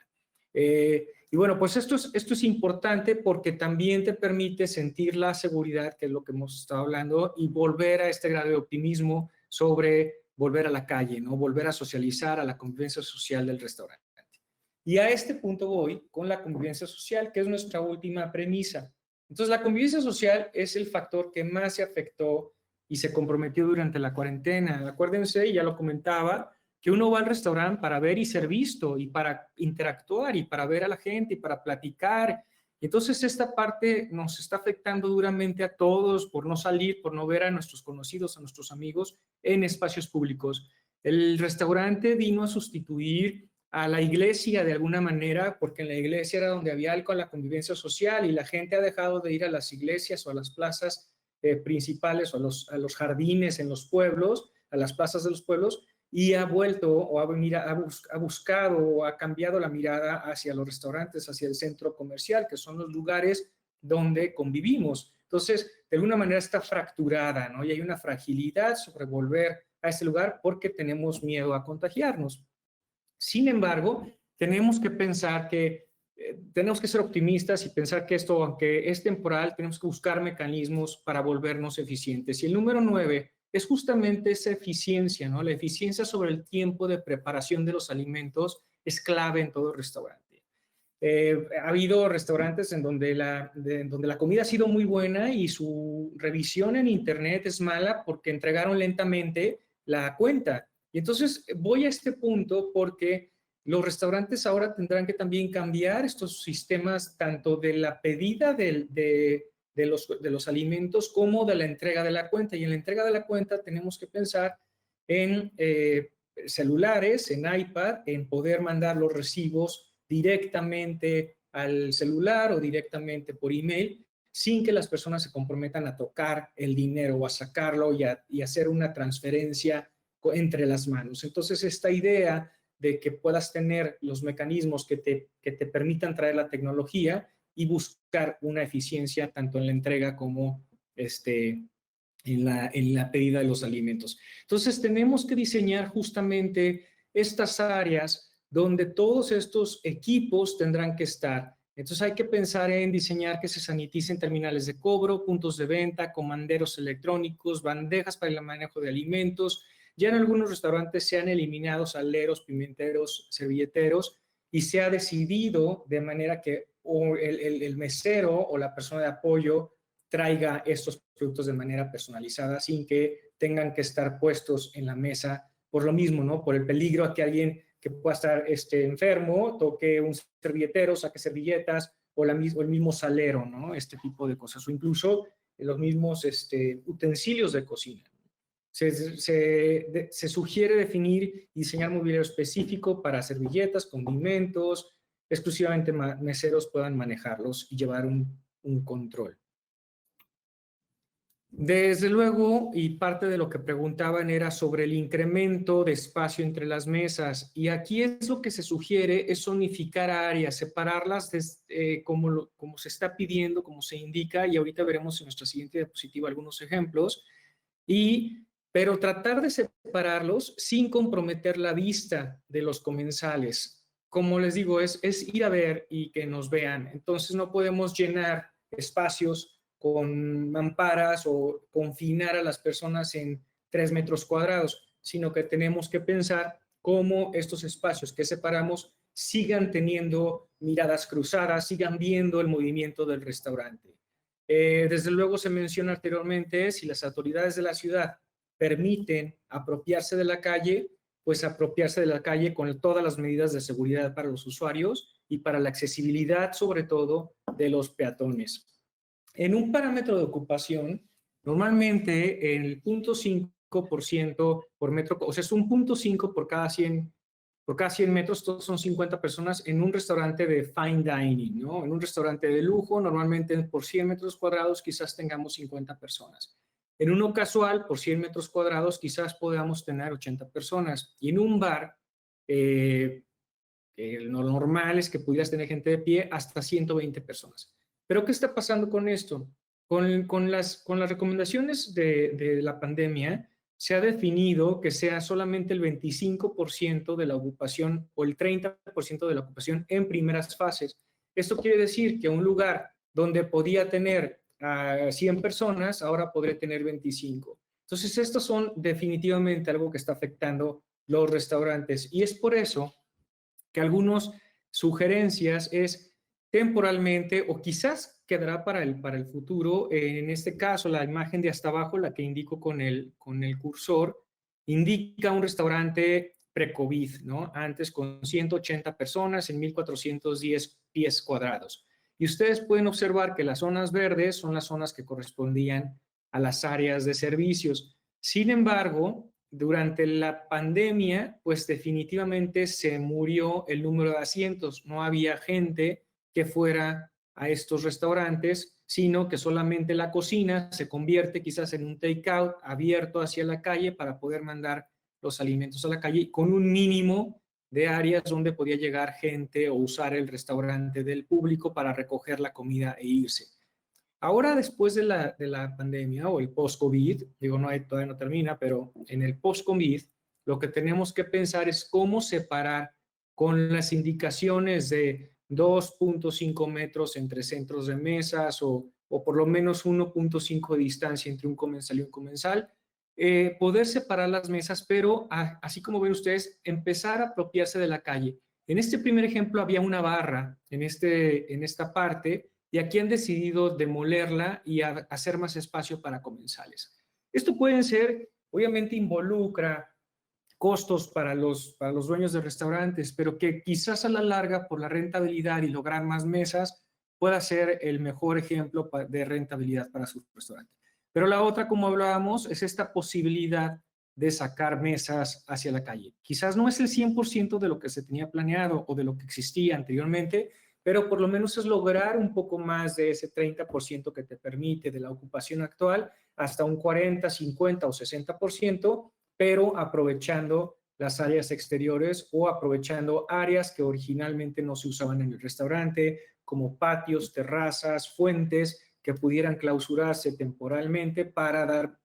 Y bueno, pues esto es importante porque también te permite sentir la seguridad, que es lo que hemos estado hablando, y volver a este grado de optimismo sobre volver a la calle, ¿no? Volver a socializar, a la convivencia social del restaurante. Y a este punto voy con la convivencia social, que es nuestra última premisa. Entonces, la convivencia social es el factor que más se afectó y se comprometió durante la cuarentena. Acuérdense, ya lo comentaba, que uno va al restaurante para ver y ser visto y para interactuar y para ver a la gente y para platicar. Entonces esta parte nos está afectando duramente a todos por no salir, por no ver a nuestros conocidos, a nuestros amigos en espacios públicos. El restaurante vino a sustituir a la iglesia de alguna manera, porque en la iglesia era donde había algo a la convivencia social y la gente ha dejado de ir a las iglesias o a las plazas principales o a los jardines en los pueblos, a las plazas de los pueblos, y ha vuelto o ha buscado o ha cambiado la mirada hacia los restaurantes, hacia el centro comercial, que son los lugares donde convivimos. Entonces, de alguna manera está fracturada, ¿no? Y hay una fragilidad sobre volver a ese lugar porque tenemos miedo a contagiarnos. Sin embargo, tenemos que pensar que tenemos que ser optimistas y pensar que esto, aunque es temporal, tenemos que buscar mecanismos para volvernos eficientes. Y el número 9 es justamente esa eficiencia, ¿no? La eficiencia sobre el tiempo de preparación de los alimentos es clave en todo restaurante. Ha habido restaurantes en donde la comida ha sido muy buena y su revisión en internet es mala porque entregaron lentamente la cuenta. Y entonces voy a este punto porque los restaurantes ahora tendrán que también cambiar estos sistemas tanto de la pedida de los alimentos como de la entrega de la cuenta. Y en la entrega de la cuenta tenemos que pensar en celulares, en iPad, en poder mandar los recibos directamente al celular o directamente por email, sin que las personas se comprometan a tocar el dinero o a sacarlo y hacer una transferencia entre las manos. Entonces, esta idea de que puedas tener los mecanismos que te permitan traer la tecnología y buscar una eficiencia tanto en la entrega como en la pedida de los alimentos. Entonces, tenemos que diseñar justamente estas áreas donde todos estos equipos tendrán que estar. Entonces, hay que pensar en diseñar que se saniticen terminales de cobro, puntos de venta, comanderos electrónicos, bandejas para el manejo de alimentos. Ya en algunos restaurantes se han eliminado saleros, pimenteros, servilleteros, y se ha decidido de manera que el mesero o la persona de apoyo traiga estos productos de manera personalizada sin que tengan que estar puestos en la mesa por lo mismo, ¿no? Por el peligro a que alguien que pueda estar enfermo toque un servilletero, saque servilletas o el mismo salero, ¿no? Este tipo de cosas, o incluso los mismos utensilios de cocina. Se sugiere definir y diseñar mobiliario específico para servilletas, condimentos, exclusivamente meseros puedan manejarlos y llevar un control. Desde luego, y parte de lo que preguntaban era sobre el incremento de espacio entre las mesas, y aquí es lo que se sugiere, es zonificar áreas, separarlas como se está pidiendo, como se indica, y ahorita veremos en nuestra siguiente diapositiva algunos ejemplos, pero tratar de separarlos sin comprometer la vista de los comensales. Como les digo, es ir a ver y que nos vean, entonces no podemos llenar espacios con mamparas o confinar a las personas en 3 metros cuadrados, sino que tenemos que pensar cómo estos espacios que separamos sigan teniendo miradas cruzadas, sigan viendo el movimiento del restaurante. Desde luego se menciona anteriormente, si las autoridades de la ciudad permiten apropiarse de la calle, pues apropiarse de la calle con todas las medidas de seguridad para los usuarios y para la accesibilidad, sobre todo, de los peatones. En un parámetro de ocupación, normalmente el 0.5% por metro, o sea, es un 0.5 por cada 100 metros, todos son 50 personas en un restaurante de fine dining, ¿no? En un restaurante de lujo, normalmente por 100 metros cuadrados quizás tengamos 50 personas. En uno casual, por 100 metros cuadrados, quizás podamos tener 80 personas. Y en un bar, lo normal es que pudieras tener gente de pie hasta 120 personas. Pero ¿qué está pasando con esto? Con las recomendaciones de la pandemia, se ha definido que sea solamente el 25% de la ocupación o el 30% de la ocupación en primeras fases. Esto quiere decir que un lugar donde podía tener a 100 personas, ahora podría tener 25. Entonces, estos son definitivamente algo que está afectando los restaurantes. Y es por eso que algunas sugerencias es temporalmente o quizás quedará para el futuro. En este caso, la imagen de hasta abajo, la que indico con el cursor, indica un restaurante pre-COVID, ¿no? Antes con 180 personas en 1,410 pies cuadrados. Y ustedes pueden observar que las zonas verdes son las zonas que correspondían a las áreas de servicios. Sin embargo, durante la pandemia, pues definitivamente se murió el número de asientos. No había gente que fuera a estos restaurantes, sino que solamente la cocina se convierte quizás en un take-out abierto hacia la calle para poder mandar los alimentos a la calle con un mínimo de áreas donde podía llegar gente o usar el restaurante del público para recoger la comida e irse. Ahora, después de la pandemia o el post-COVID, digo, todavía no termina, pero en el post-COVID, lo que tenemos que pensar es cómo separar con las indicaciones de 2.5 metros entre centros de mesas o por lo menos 1.5 de distancia entre un comensal y un comensal, poder separar las mesas, pero así como ven ustedes, empezar a apropiarse de la calle. En este primer ejemplo había una barra en esta parte, y aquí han decidido demolerla y hacer más espacio para comensales. Esto puede ser, obviamente involucra costos para los dueños de restaurantes, pero que quizás a la larga, por la rentabilidad y lograr más mesas, pueda ser el mejor ejemplo de rentabilidad para su restaurante. Pero la otra, como hablábamos, es esta posibilidad de sacar mesas hacia la calle. Quizás no es el 100% de lo que se tenía planeado o de lo que existía anteriormente, pero por lo menos es lograr un poco más de ese 30% que te permite de la ocupación actual hasta un 40, 50 o 60%, pero aprovechando las áreas exteriores o aprovechando áreas que originalmente no se usaban en el restaurante, como patios, terrazas, fuentes, que pudieran clausurarse temporalmente para dar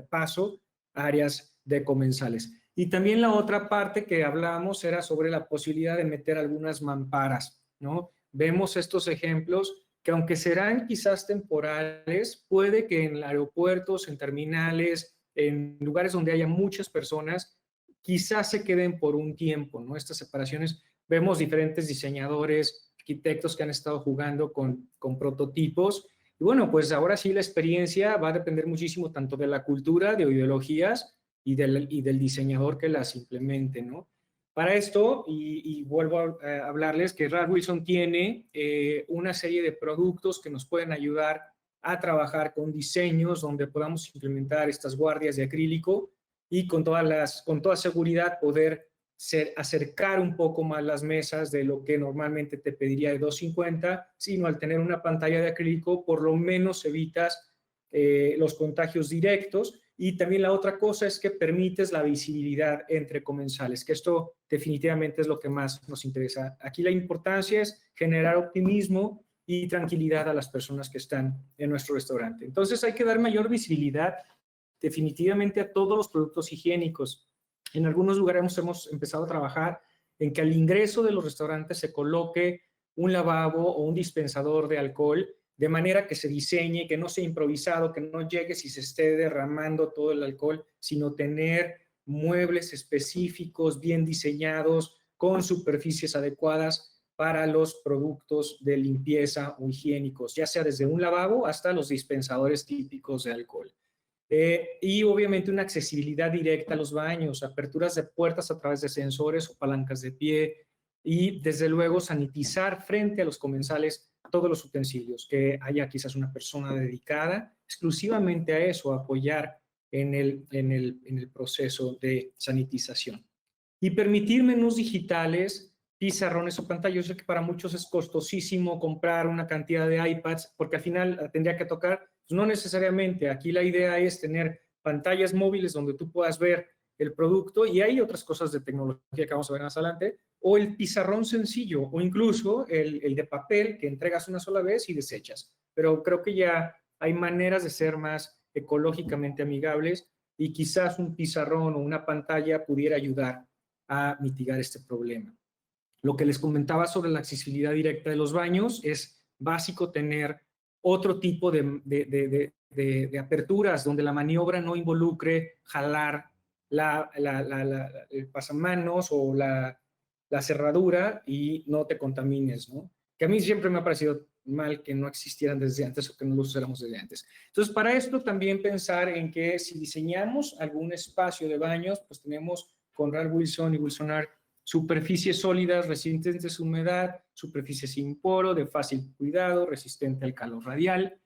paso a áreas de comensales. Y también la otra parte que hablábamos era sobre la posibilidad de meter algunas mamparas, ¿no? Vemos estos ejemplos que aunque serán quizás temporales, puede que en aeropuertos, en terminales, en lugares donde haya muchas personas, quizás se queden por un tiempo, ¿no? Estas separaciones, vemos diferentes diseñadores, arquitectos que han estado jugando con prototipos. Y bueno, pues ahora sí la experiencia va a depender muchísimo tanto de la cultura, de ideologías y del diseñador que las implemente, ¿no? Para esto, y vuelvo a hablarles que Ralph Wilson tiene una serie de productos que nos pueden ayudar a trabajar con diseños donde podamos implementar estas guardias de acrílico y con toda seguridad poder acercar un poco más las mesas de lo que normalmente te pediría de 250, sino al tener una pantalla de acrílico por lo menos evitas los contagios directos. Y también la otra cosa es que permites la visibilidad entre comensales, que esto definitivamente es lo que más nos interesa. Aquí la importancia es generar optimismo y tranquilidad a las personas que están en nuestro restaurante. Entonces hay que dar mayor visibilidad definitivamente a todos los productos higiénicos. En algunos lugares hemos empezado a trabajar en que al ingreso de los restaurantes se coloque un lavabo o un dispensador de alcohol, de manera que se diseñe, que no sea improvisado, que no llegue si se esté derramando todo el alcohol, sino tener muebles específicos, bien diseñados, con superficies adecuadas para los productos de limpieza o higiénicos, ya sea desde un lavabo hasta los dispensadores típicos de alcohol. Y obviamente una accesibilidad directa a los baños, aperturas de puertas a través de sensores o palancas de pie, y desde luego sanitizar frente a los comensales todos los utensilios, que haya quizás una persona dedicada exclusivamente a eso, a apoyar en el proceso de sanitización. Y permitir menús digitales, pizarrones o pantallas. Yo sé que para muchos es costosísimo comprar una cantidad de iPads, porque al final tendría que tocar, pues no necesariamente. Aquí la idea es tener pantallas móviles donde tú puedas ver el producto, y hay otras cosas de tecnología que vamos a ver más adelante, o el pizarrón sencillo, o incluso el de papel que entregas una sola vez y desechas. Pero creo que ya hay maneras de ser más ecológicamente amigables, y quizás un pizarrón o una pantalla pudiera ayudar a mitigar este problema. Lo que les comentaba sobre la accesibilidad directa de los baños, es básico tener otro tipo de aperturas donde la maniobra no involucre jalar el pasamanos o la cerradura y no te contamines, ¿no? Que a mí siempre me ha parecido mal que no existieran desde antes o que no los usáramos desde antes. Entonces, para esto también pensar en que si diseñamos algún espacio de baños, pues tenemos con Ralph Wilson y Wilson Art superficies sólidas, resistentes a humedad, superficie sin poro, de fácil cuidado, resistente al calor radial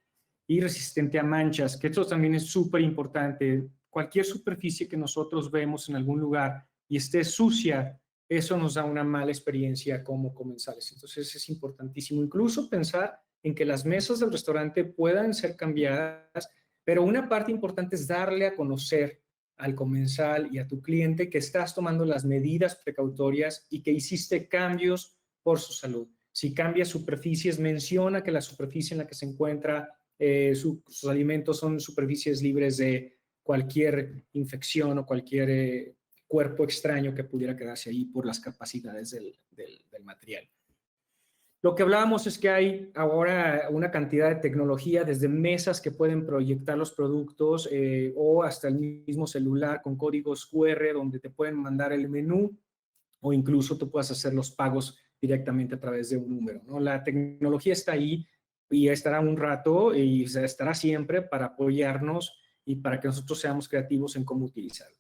y resistente a manchas, que esto también es súper importante. Cualquier superficie que nosotros vemos en algún lugar y esté sucia, eso nos da una mala experiencia como comensales. Entonces es importantísimo incluso pensar en que las mesas del restaurante puedan ser cambiadas, pero una parte importante es darle a conocer al comensal y a tu cliente que estás tomando las medidas precautorias y que hiciste cambios por su salud. Si cambias superficies, menciona que la superficie en la que se encuentra sus alimentos son superficies libres de cualquier infección o cualquier cuerpo extraño que pudiera quedarse ahí por las capacidades del material. Lo que hablábamos es que hay ahora una cantidad de tecnología, desde mesas que pueden proyectar los productos o hasta el mismo celular con códigos QR donde te pueden mandar el menú, o incluso tú puedas hacer los pagos directamente a través de un número, ¿no? La tecnología está ahí y estará un rato y estará siempre para apoyarnos y para que nosotros seamos creativos en cómo utilizarlo.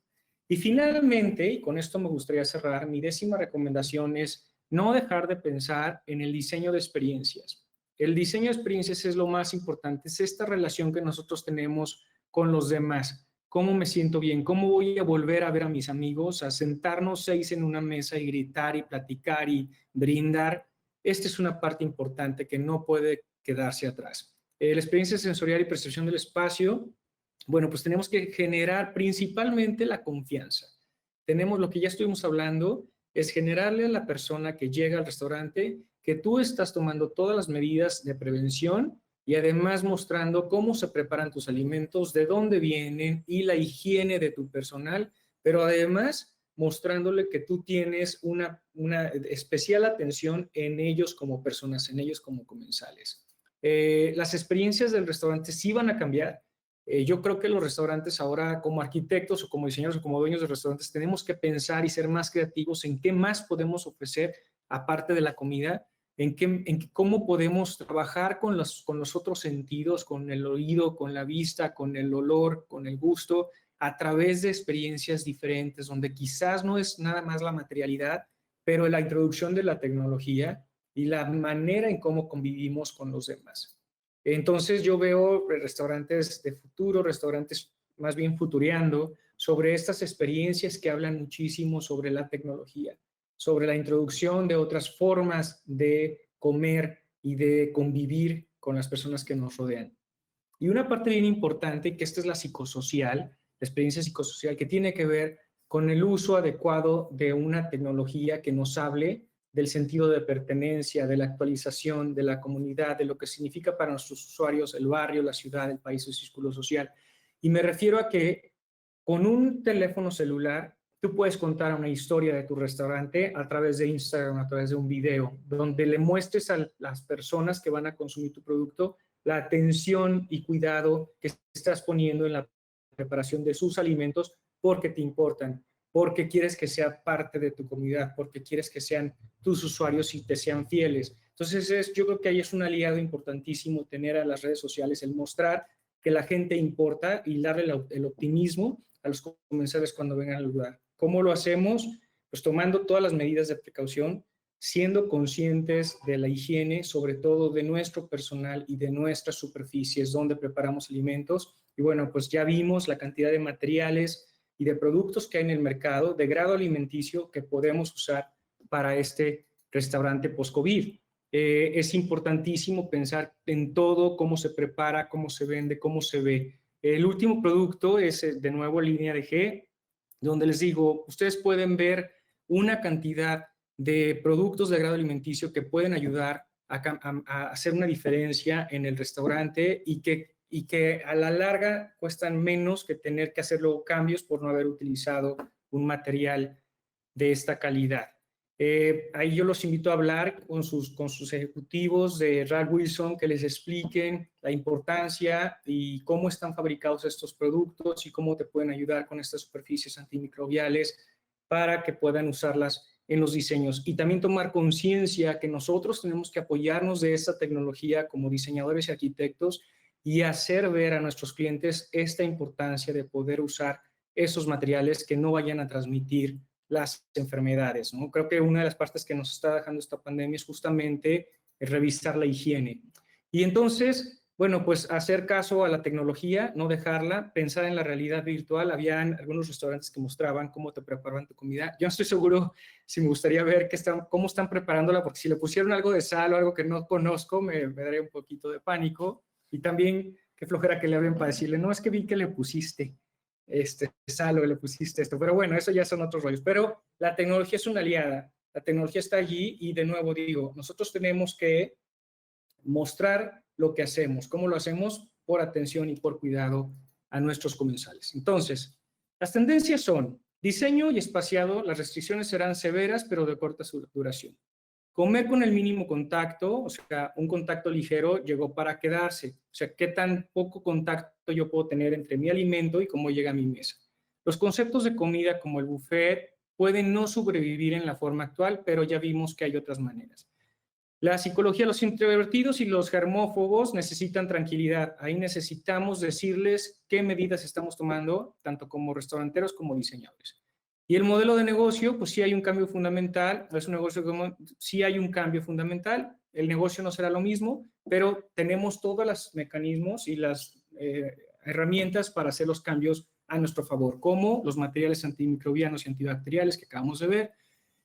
Y finalmente, y con esto me gustaría cerrar, mi 10ª recomendación es no dejar de pensar en el diseño de experiencias. El diseño de experiencias es lo más importante, es esta relación que nosotros tenemos con los demás. ¿Cómo me siento bien? ¿Cómo voy a volver a ver a mis amigos? A sentarnos 6 en una mesa y gritar y platicar y brindar. Esta es una parte importante que no puede quedarse atrás. La experiencia sensorial y percepción del espacio, bueno, pues tenemos que generar principalmente la confianza. Tenemos lo que ya estuvimos hablando, es generarle a la persona que llega al restaurante que tú estás tomando todas las medidas de prevención y además mostrando cómo se preparan tus alimentos, de dónde vienen y la higiene de tu personal, pero además mostrándole que tú tienes una especial atención en ellos como personas, en ellos como comensales. Las experiencias del restaurante sí van a cambiar. Yo creo que los restaurantes ahora, como arquitectos o como diseñadores o como dueños de restaurantes, tenemos que pensar y ser más creativos en qué más podemos ofrecer aparte de la comida, cómo podemos trabajar con los otros sentidos, con el oído, con la vista, con el olor, con el gusto, a través de experiencias diferentes, donde quizás no es nada más la materialidad, pero la introducción de la tecnología y la manera en cómo convivimos con los demás. Entonces yo veo restaurantes de futuro, restaurantes más bien futureando sobre estas experiencias que hablan muchísimo sobre la tecnología, sobre la introducción de otras formas de comer y de convivir con las personas que nos rodean. Y una parte bien importante, que esta es la psicosocial, la experiencia psicosocial, que tiene que ver con el uso adecuado de una tecnología que nos hable del sentido de pertenencia, de la actualización, de la comunidad, de lo que significa para nuestros usuarios el barrio, la ciudad, el país, el círculo social. Y me refiero a que con un teléfono celular tú puedes contar una historia de tu restaurante a través de Instagram, a través de un video, donde le muestres a las personas que van a consumir tu producto la atención y cuidado que estás poniendo en la preparación de sus alimentos porque te importan, porque quieres que sea parte de tu comunidad, porque quieres que sean tus usuarios y te sean fieles. Entonces, yo creo que ahí es un aliado importantísimo tener a las redes sociales, el mostrar que la gente importa y darle el optimismo a los comensales cuando vengan al lugar. ¿Cómo lo hacemos? Pues tomando todas las medidas de precaución, siendo conscientes de la higiene, sobre todo de nuestro personal y de nuestras superficies donde preparamos alimentos. Y bueno, pues ya vimos la cantidad de materiales y de productos que hay en el mercado de grado alimenticio que podemos usar para este restaurante post-COVID. Es importantísimo pensar en todo, cómo se prepara, cómo se vende, cómo se ve. El último producto es de nuevo línea de G, donde les digo, ustedes pueden ver una cantidad de productos de grado alimenticio que pueden ayudar a hacer una diferencia en el restaurante y que a la larga cuestan menos que tener que hacer luego cambios por no haber utilizado un material de esta calidad. Ahí yo los invito a hablar con sus ejecutivos de Ralph Wilson, que les expliquen la importancia y cómo están fabricados estos productos y cómo te pueden ayudar con estas superficies antimicrobiales para que puedan usarlas en los diseños. Y también tomar conciencia que nosotros tenemos que apoyarnos de esta tecnología como diseñadores y arquitectos y hacer ver a nuestros clientes esta importancia de poder usar esos materiales que no vayan a transmitir las enfermedades, ¿no? Creo que una de las partes que nos está dejando esta pandemia es justamente revisar la higiene. Y entonces, bueno, pues hacer caso a la tecnología, no dejarla, pensar en la realidad virtual. Habían algunos restaurantes que mostraban cómo te preparaban tu comida. Yo no estoy seguro si me gustaría ver cómo están preparándola, porque si le pusieron algo de sal o algo que no conozco, me daría un poquito de pánico. Y también qué flojera que le hablen para decirle, no, es que vi que le pusiste sal o le pusiste esto, pero bueno, eso ya son otros rollos, pero la tecnología es una aliada, la tecnología está allí y de nuevo digo, nosotros tenemos que mostrar lo que hacemos, cómo lo hacemos por atención y por cuidado a nuestros comensales. Entonces, las tendencias son diseño y espaciado, las restricciones serán severas pero de corta duración. Comer con el mínimo contacto, o sea, un contacto ligero llegó para quedarse. O sea, qué tan poco contacto yo puedo tener entre mi alimento y cómo llega a mi mesa. Los conceptos de comida como el buffet pueden no sobrevivir en la forma actual, pero ya vimos que hay otras maneras. La psicología, los introvertidos y los germófobos necesitan tranquilidad. Ahí necesitamos decirles qué medidas estamos tomando, tanto como restauranteros como diseñadores. Y el modelo de negocio, pues sí hay un cambio fundamental, es un negocio como, sí hay un cambio fundamental, el negocio no será lo mismo, pero tenemos todos los mecanismos y las herramientas para hacer los cambios a nuestro favor, como los materiales antimicrobianos y antibacteriales que acabamos de ver.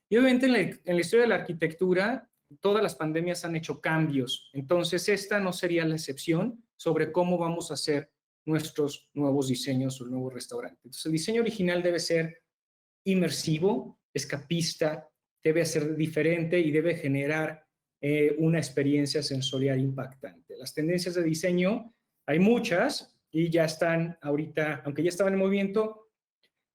Y obviamente en la historia de la arquitectura, todas las pandemias han hecho cambios, entonces esta no sería la excepción sobre cómo vamos a hacer nuestros nuevos diseños o el nuevo restaurante. Entonces el diseño original debe ser inmersivo, escapista, debe ser diferente y debe generar una experiencia sensorial impactante. Las tendencias de diseño, hay muchas y ya están ahorita, aunque ya estaban en movimiento,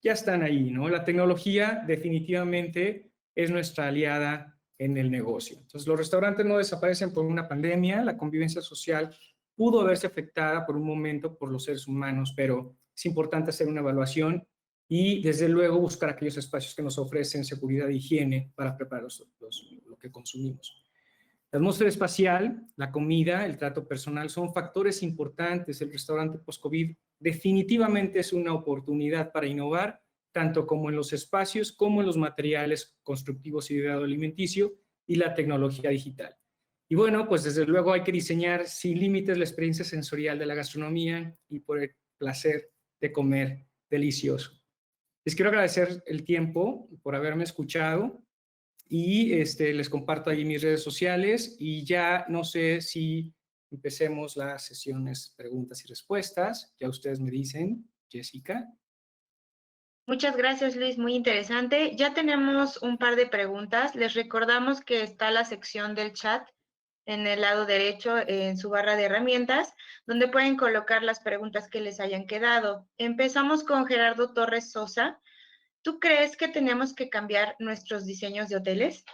ya están ahí, ¿no? La tecnología definitivamente es nuestra aliada en el negocio. Entonces, los restaurantes no desaparecen por una pandemia, la convivencia social pudo verse afectada por un momento por los seres humanos, pero es importante hacer una evaluación y, desde luego, buscar aquellos espacios que nos ofrecen seguridad e higiene para preparar lo que consumimos. La atmósfera espacial, la comida, el trato personal son factores importantes. El restaurante post-COVID definitivamente es una oportunidad para innovar, tanto como en los espacios, como en los materiales constructivos y de grado alimenticio y la tecnología digital. Y bueno, pues desde luego hay que diseñar sin límites la experiencia sensorial de la gastronomía y por el placer de comer delicioso. Les quiero agradecer el tiempo por haberme escuchado y les comparto ahí mis redes sociales y ya no sé si empecemos las sesiones preguntas y respuestas. Ya ustedes me dicen, Jessica. Muchas gracias, Luis. Muy interesante. Ya tenemos un par de preguntas. Les recordamos que está la sección del chat en el lado derecho, en su barra de herramientas, donde pueden colocar las preguntas que les hayan quedado. Empezamos con Gerardo Torres Sosa. ¿Tú crees que tenemos que cambiar nuestros diseños de hoteles?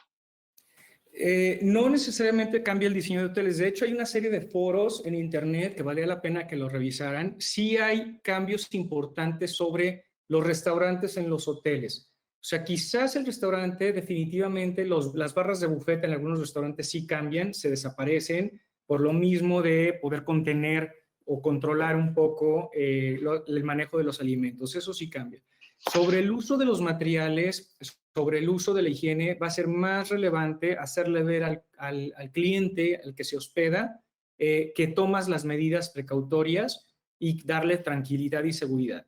No necesariamente cambia el diseño de hoteles. De hecho, hay una serie de foros en Internet que valdría la pena que los revisaran. Sí hay cambios importantes sobre los restaurantes en los hoteles. O sea, quizás el restaurante, definitivamente, las barras de buffet en algunos restaurantes sí cambian, se desaparecen, por lo mismo de poder contener o controlar un poco el manejo de los alimentos. Eso sí cambia. Sobre el uso de los materiales, sobre el uso de la higiene, va a ser más relevante hacerle ver al cliente, al que se hospeda, que tomas las medidas precautorias y darle tranquilidad y seguridad.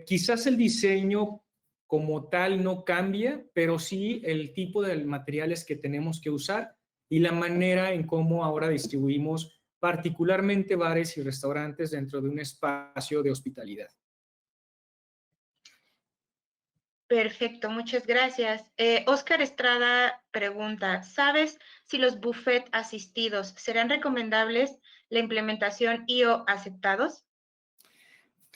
Quizás el diseño como tal no cambia, pero sí el tipo de materiales que tenemos que usar y la manera en cómo ahora distribuimos particularmente bares y restaurantes dentro de un espacio de hospitalidad. Perfecto, muchas gracias. Oscar Estrada pregunta, ¿sabes si los buffet asistidos serán recomendables la implementación IO aceptados?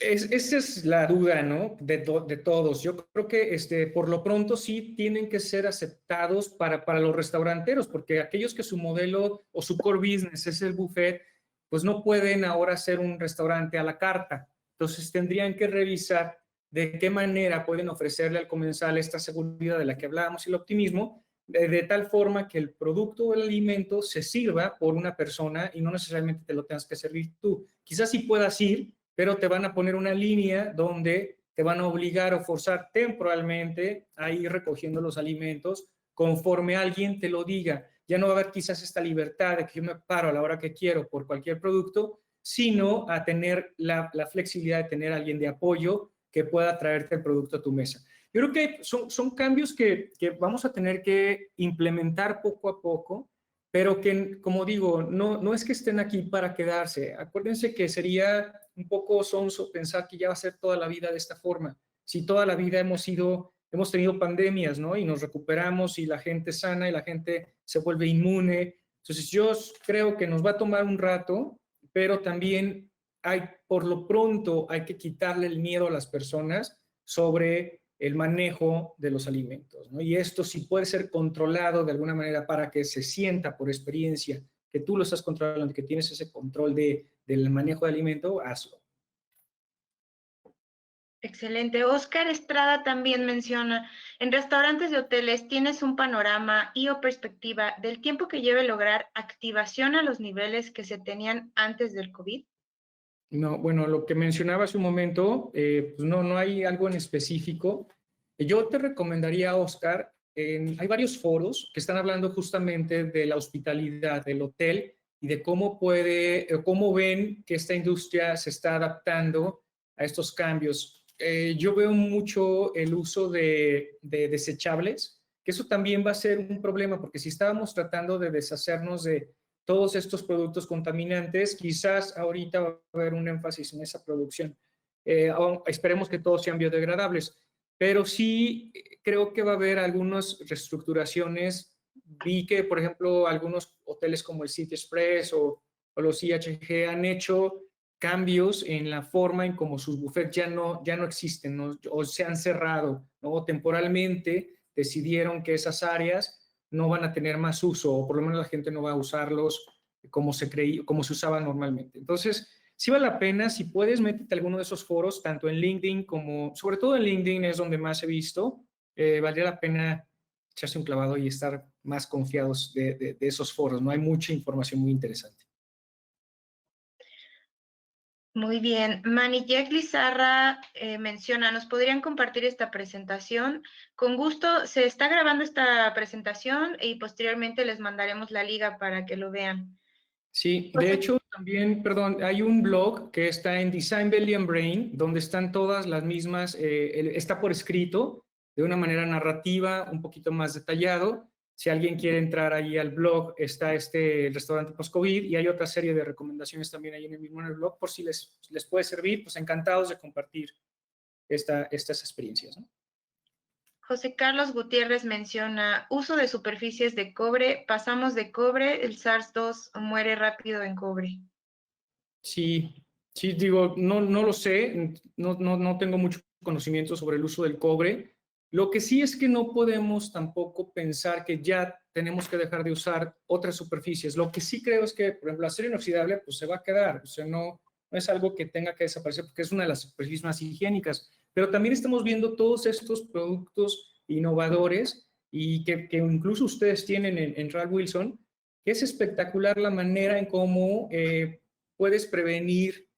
Esa es la duda, ¿no? De todos. Yo creo que por lo pronto sí tienen que ser aceptados para los restauranteros, porque aquellos que su modelo o su core business es el buffet, pues no pueden ahora hacer un restaurante a la carta. Entonces tendrían que revisar de qué manera pueden ofrecerle al comensal esta seguridad de la que hablábamos y el optimismo, de tal forma que el producto o el alimento se sirva por una persona y no necesariamente te lo tengas que servir tú. Quizás sí puedas ir, pero te van a poner una línea donde te van a obligar o forzar temporalmente a ir recogiendo los alimentos conforme alguien te lo diga. Ya no va a haber quizás esta libertad de que yo me paro a la hora que quiero por cualquier producto, sino a tener la flexibilidad de tener a alguien de apoyo que pueda traerte el producto a tu mesa. Yo creo que son cambios que vamos a tener que implementar poco a poco, pero que, como digo, no es que estén aquí para quedarse. Acuérdense que sería un poco sonso pensar que ya va a ser toda la vida de esta forma. Si toda la vida hemos tenido pandemias, ¿no? Y nos recuperamos y la gente sana y la gente se vuelve inmune. Entonces yo creo que nos va a tomar un rato, pero también por lo pronto hay que quitarle el miedo a las personas sobre el manejo de los alimentos, ¿no? Y esto sí puede ser controlado de alguna manera para que se sienta por experiencia que tú lo estás controlando, que tienes ese control del manejo de alimento, hazlo. Excelente. Oscar Estrada también menciona, en restaurantes de hoteles tienes un panorama y o perspectiva del tiempo que lleve lograr activación a los niveles que se tenían antes del COVID. No, bueno, lo que mencionaba hace un momento, pues no hay algo en específico. Yo te recomendaría, Oscar, hay varios foros que están hablando justamente de la hospitalidad, del hotel y de cómo ven que esta industria se está adaptando a estos cambios. Yo veo mucho el uso de desechables, que eso también va a ser un problema, porque si estábamos tratando de deshacernos de todos estos productos contaminantes, quizás ahorita va a haber un énfasis en esa producción. Esperemos que todos sean biodegradables, pero sí creo que va a haber algunas reestructuraciones vi que, por ejemplo, algunos hoteles como el City Express o los IHG han hecho cambios en la forma en cómo sus buffets ya no existen, ¿no? O se han cerrado, ¿no? Temporalmente decidieron que esas áreas no van a tener más uso, o por lo menos la gente no va a usarlos como se creía, como se usaba normalmente. Entonces, sí vale la pena, si puedes, métete a alguno de esos foros, tanto en LinkedIn como, sobre todo en LinkedIn es donde más he visto, valdría la pena echarse un clavado y estar más confiados de esos foros, ¿no? Hay mucha información muy interesante. Muy bien. Jack Lizarra menciona, ¿nos podrían compartir esta presentación? Con gusto, se está grabando esta presentación y posteriormente les mandaremos la liga para que lo vean. Sí, de hecho también, perdón, hay un blog que está en Design Belly and Brain, donde están todas las mismas, está por escrito, de una manera narrativa, un poquito más detallado. Si alguien quiere entrar ahí al blog, está el restaurante post-COVID y hay otra serie de recomendaciones también ahí en el mismo blog, por si les puede servir, pues encantados de compartir estas experiencias, ¿no? José Carlos Gutiérrez menciona, uso de superficies de cobre, pasamos de cobre, el SARS-2 muere rápido en cobre. Sí, sí, digo, no lo sé, no tengo mucho conocimiento sobre el uso del cobre. Lo que sí es que no podemos tampoco pensar que ya tenemos que dejar de usar otras superficies. Lo que sí creo es que, por ejemplo, el acero inoxidable pues se va a quedar, o sea, no es algo que tenga que desaparecer porque es una de las superficies más higiénicas, pero también estamos viendo todos estos productos innovadores y que incluso ustedes tienen en Ralph Wilson, que es espectacular la manera en cómo puedes prevenir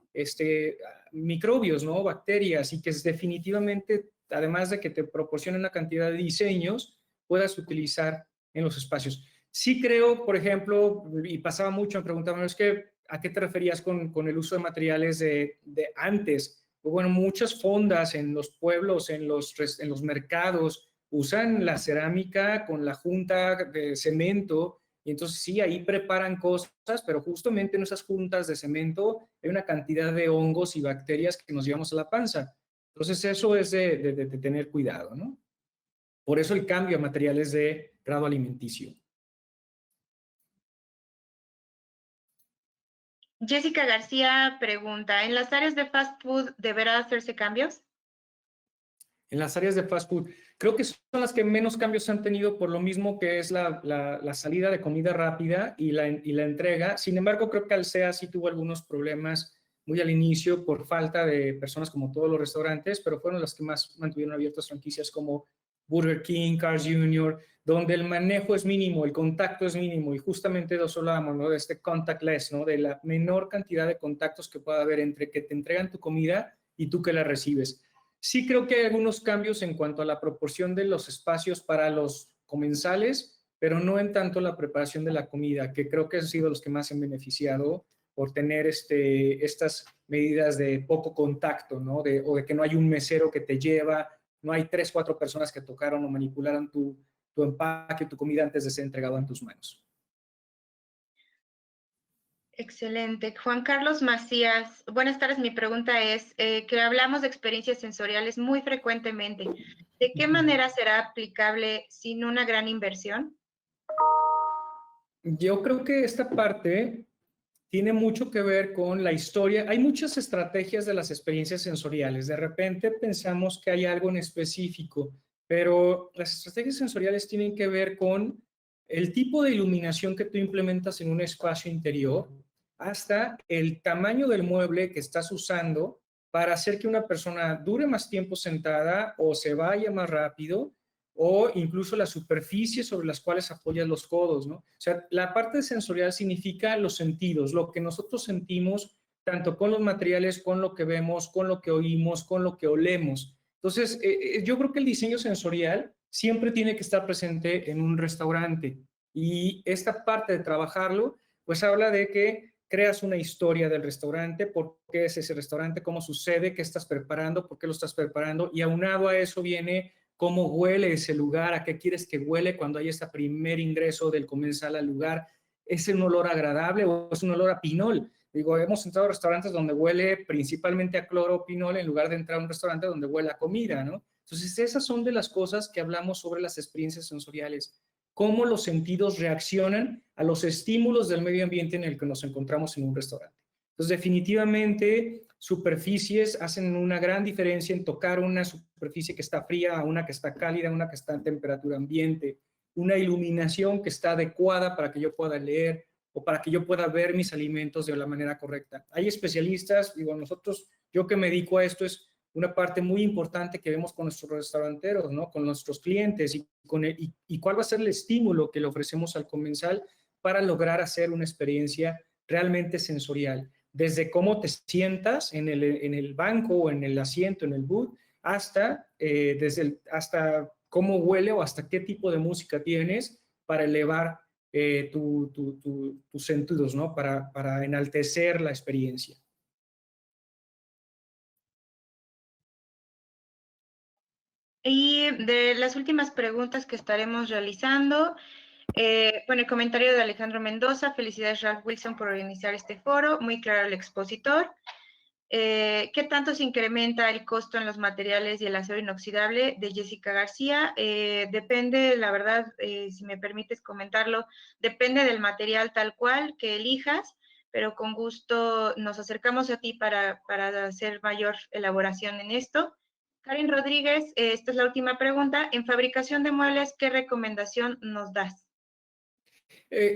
microbios, ¿no? Bacterias, y que es definitivamente, además de que te proporciona una cantidad de diseños, puedas utilizar en los espacios. Sí creo, por ejemplo, y pasaba mucho, me preguntaban, es que, ¿a qué te referías con el uso de materiales de antes? Pues bueno, muchas fondas en los pueblos, en los mercados, usan la cerámica con la junta de cemento, y entonces sí, ahí preparan cosas, pero justamente en esas juntas de cemento hay una cantidad de hongos y bacterias que nos llevamos a la panza. Entonces eso es de tener cuidado, ¿no? Por eso el cambio a materiales de grado alimenticio. Jessica García pregunta, ¿en las áreas de fast food deberá hacerse cambios? En las áreas de fast food, creo que son las que menos cambios han tenido por lo mismo que es la salida de comida rápida y la entrega. Sin embargo, creo que Alsea sí tuvo algunos problemas muy al inicio por falta de personas, como todos los restaurantes, pero fueron las que más mantuvieron abiertas franquicias como Burger King, Carl's Jr., donde el manejo es mínimo, el contacto es mínimo, y justamente de eso hablábamos, ¿no? De este contactless, ¿no? De la menor cantidad de contactos que pueda haber entre que te entregan tu comida y tú que la recibes. Sí creo que hay algunos cambios en cuanto a la proporción de los espacios para los comensales, pero no en tanto la preparación de la comida, que creo que han sido los que más se han beneficiado por tener estas medidas de poco contacto, ¿no? O de que no hay un mesero que te lleva, no hay 3, 4 personas que tocaron o manipularon tu empaque, tu comida antes de ser entregado en tus manos. Excelente. Juan Carlos Macías, buenas tardes. Mi pregunta es que hablamos de experiencias sensoriales muy frecuentemente. ¿De qué manera será aplicable sin una gran inversión? Yo creo que esta parte tiene mucho que ver con la historia. Hay muchas estrategias de las experiencias sensoriales. De repente pensamos que hay algo en específico, pero las estrategias sensoriales tienen que ver con el tipo de iluminación que tú implementas en un espacio interior, hasta el tamaño del mueble que estás usando para hacer que una persona dure más tiempo sentada o se vaya más rápido, o incluso las superficies sobre las cuales apoyas los codos, ¿no? O sea, la parte sensorial significa los sentidos, lo que nosotros sentimos, tanto con los materiales, con lo que vemos, con lo que oímos, con lo que olemos. Entonces, yo creo que el diseño sensorial siempre tiene que estar presente en un restaurante, y esta parte de trabajarlo, pues habla de que creas una historia del restaurante, por qué es ese restaurante, cómo sucede, qué estás preparando, por qué lo estás preparando, y aunado a eso viene cómo huele ese lugar, a qué quieres que huele cuando hay este primer ingreso del comensal al lugar. ¿Es un olor agradable o es un olor a pinol? Digo, hemos entrado a restaurantes donde huele principalmente a cloro o pinol en lugar de entrar a un restaurante donde huele a comida, ¿no? Entonces, esas son de las cosas que hablamos sobre las experiencias sensoriales. cómo los sentidos reaccionan a los estímulos del medio ambiente en el que nos encontramos en un restaurante. Entonces, definitivamente, superficies hacen una gran diferencia en tocar una superficie que está fría a una que está cálida, una que está en temperatura ambiente, una iluminación que está adecuada para que yo pueda leer o para que yo pueda ver mis alimentos de la manera correcta. Hay especialistas, digo, nosotros, yo que me dedico a esto, es una parte muy importante que vemos con nuestros restauranteros, ¿no? Con nuestros clientes y cuál va a ser el estímulo que le ofrecemos al comensal para lograr hacer una experiencia realmente sensorial. Desde cómo te sientas en el banco o en el asiento, en el booth, hasta, hasta cómo huele o hasta qué tipo de música tienes para elevar tus sentidos, ¿no? Para enaltecer la experiencia. Y de las últimas preguntas que estaremos realizando, bueno, el comentario de Alejandro Mendoza: felicidades Ralph Wilson por organizar este foro, muy claro el expositor. ¿Qué tanto se incrementa el costo en los materiales y el acero inoxidable? De Jessica García. Depende, la verdad, si me permites comentarlo, depende del material tal cual que elijas, pero con gusto nos acercamos a ti para hacer mayor elaboración en esto. Karen Rodríguez, esta es la última pregunta. En fabricación de muebles, ¿qué recomendación nos das?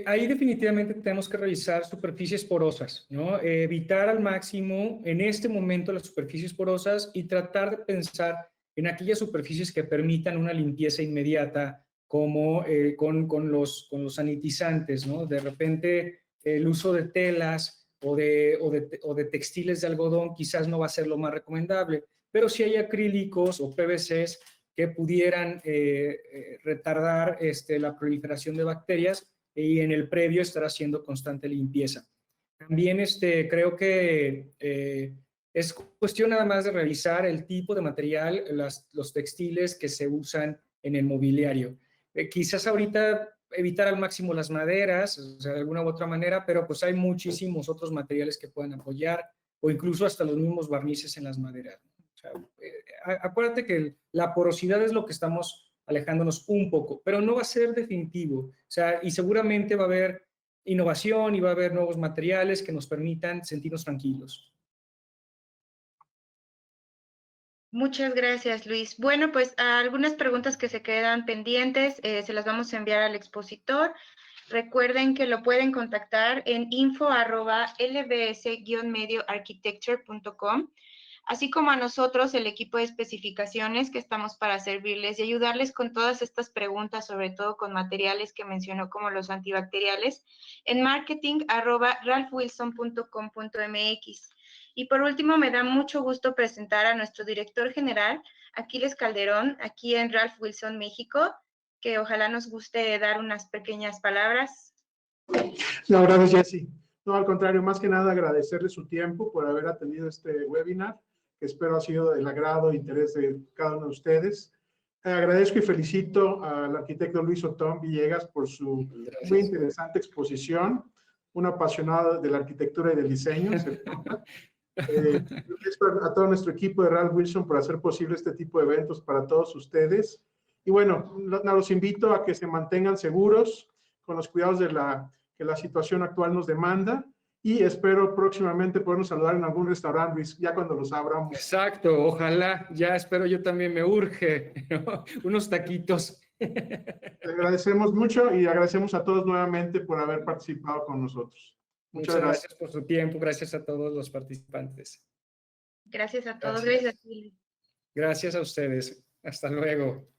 Ahí definitivamente tenemos que revisar superficies porosas, ¿no? Evitar al máximo en este momento las superficies porosas y tratar de pensar en aquellas superficies que permitan una limpieza inmediata, como con los sanitizantes, ¿no? De repente el uso de telas o de textiles de algodón quizás no va a ser lo más recomendable, pero si hay acrílicos o PVCs que pudieran retardar la proliferación de bacterias, y en el previo estar haciendo constante limpieza. También creo que es cuestión nada más de revisar el tipo de material, los textiles que se usan en el mobiliario. Quizás ahorita evitar al máximo las maderas, o sea, de alguna u otra manera, pero pues hay muchísimos otros materiales que pueden apoyar, o incluso hasta los mismos barnices en las maderas. O sea, acuérdate que la porosidad es lo que estamos alejándonos un poco, pero no va a ser definitivo. O sea, y seguramente va a haber innovación y va a haber nuevos materiales que nos permitan sentirnos tranquilos. Muchas gracias, Luis. Bueno, pues algunas preguntas que se quedan pendientes se las vamos a enviar al expositor. Recuerden que lo pueden contactar en info@lbs-medioarchitecture.com, así como a nosotros, el equipo de especificaciones, que estamos para servirles y ayudarles con todas estas preguntas, sobre todo con materiales que mencionó como los antibacteriales, en marketing@ralphwilson.com.mx. Y por último, me da mucho gusto presentar a nuestro director general, Aquiles Calderón, aquí en Ralph Wilson, México, que ojalá nos guste dar unas pequeñas palabras. No, gracias, Jessy. No, al contrario, más que nada agradecerle su tiempo por haber atendido este webinar, que espero ha sido del agrado e interés de cada uno de ustedes. Agradezco y felicito al arquitecto Luis Otón Villegas por su muy interesante exposición, un apasionado de la arquitectura y del diseño. A todo nuestro equipo de Ralph Wilson por hacer posible este tipo de eventos para todos ustedes. Y bueno, los invito a que se mantengan seguros con los cuidados que la situación actual nos demanda, y espero próximamente podernos saludar en algún restaurante, Luis, ya cuando los abramos. Exacto, ojalá, ya espero, yo también me urge, ¿no? Unos taquitos. Te agradecemos mucho y agradecemos a todos nuevamente por haber participado con nosotros. Muchas gracias por su tiempo, gracias a todos los participantes. Gracias a todos, gracias. Gracias a ustedes, hasta luego.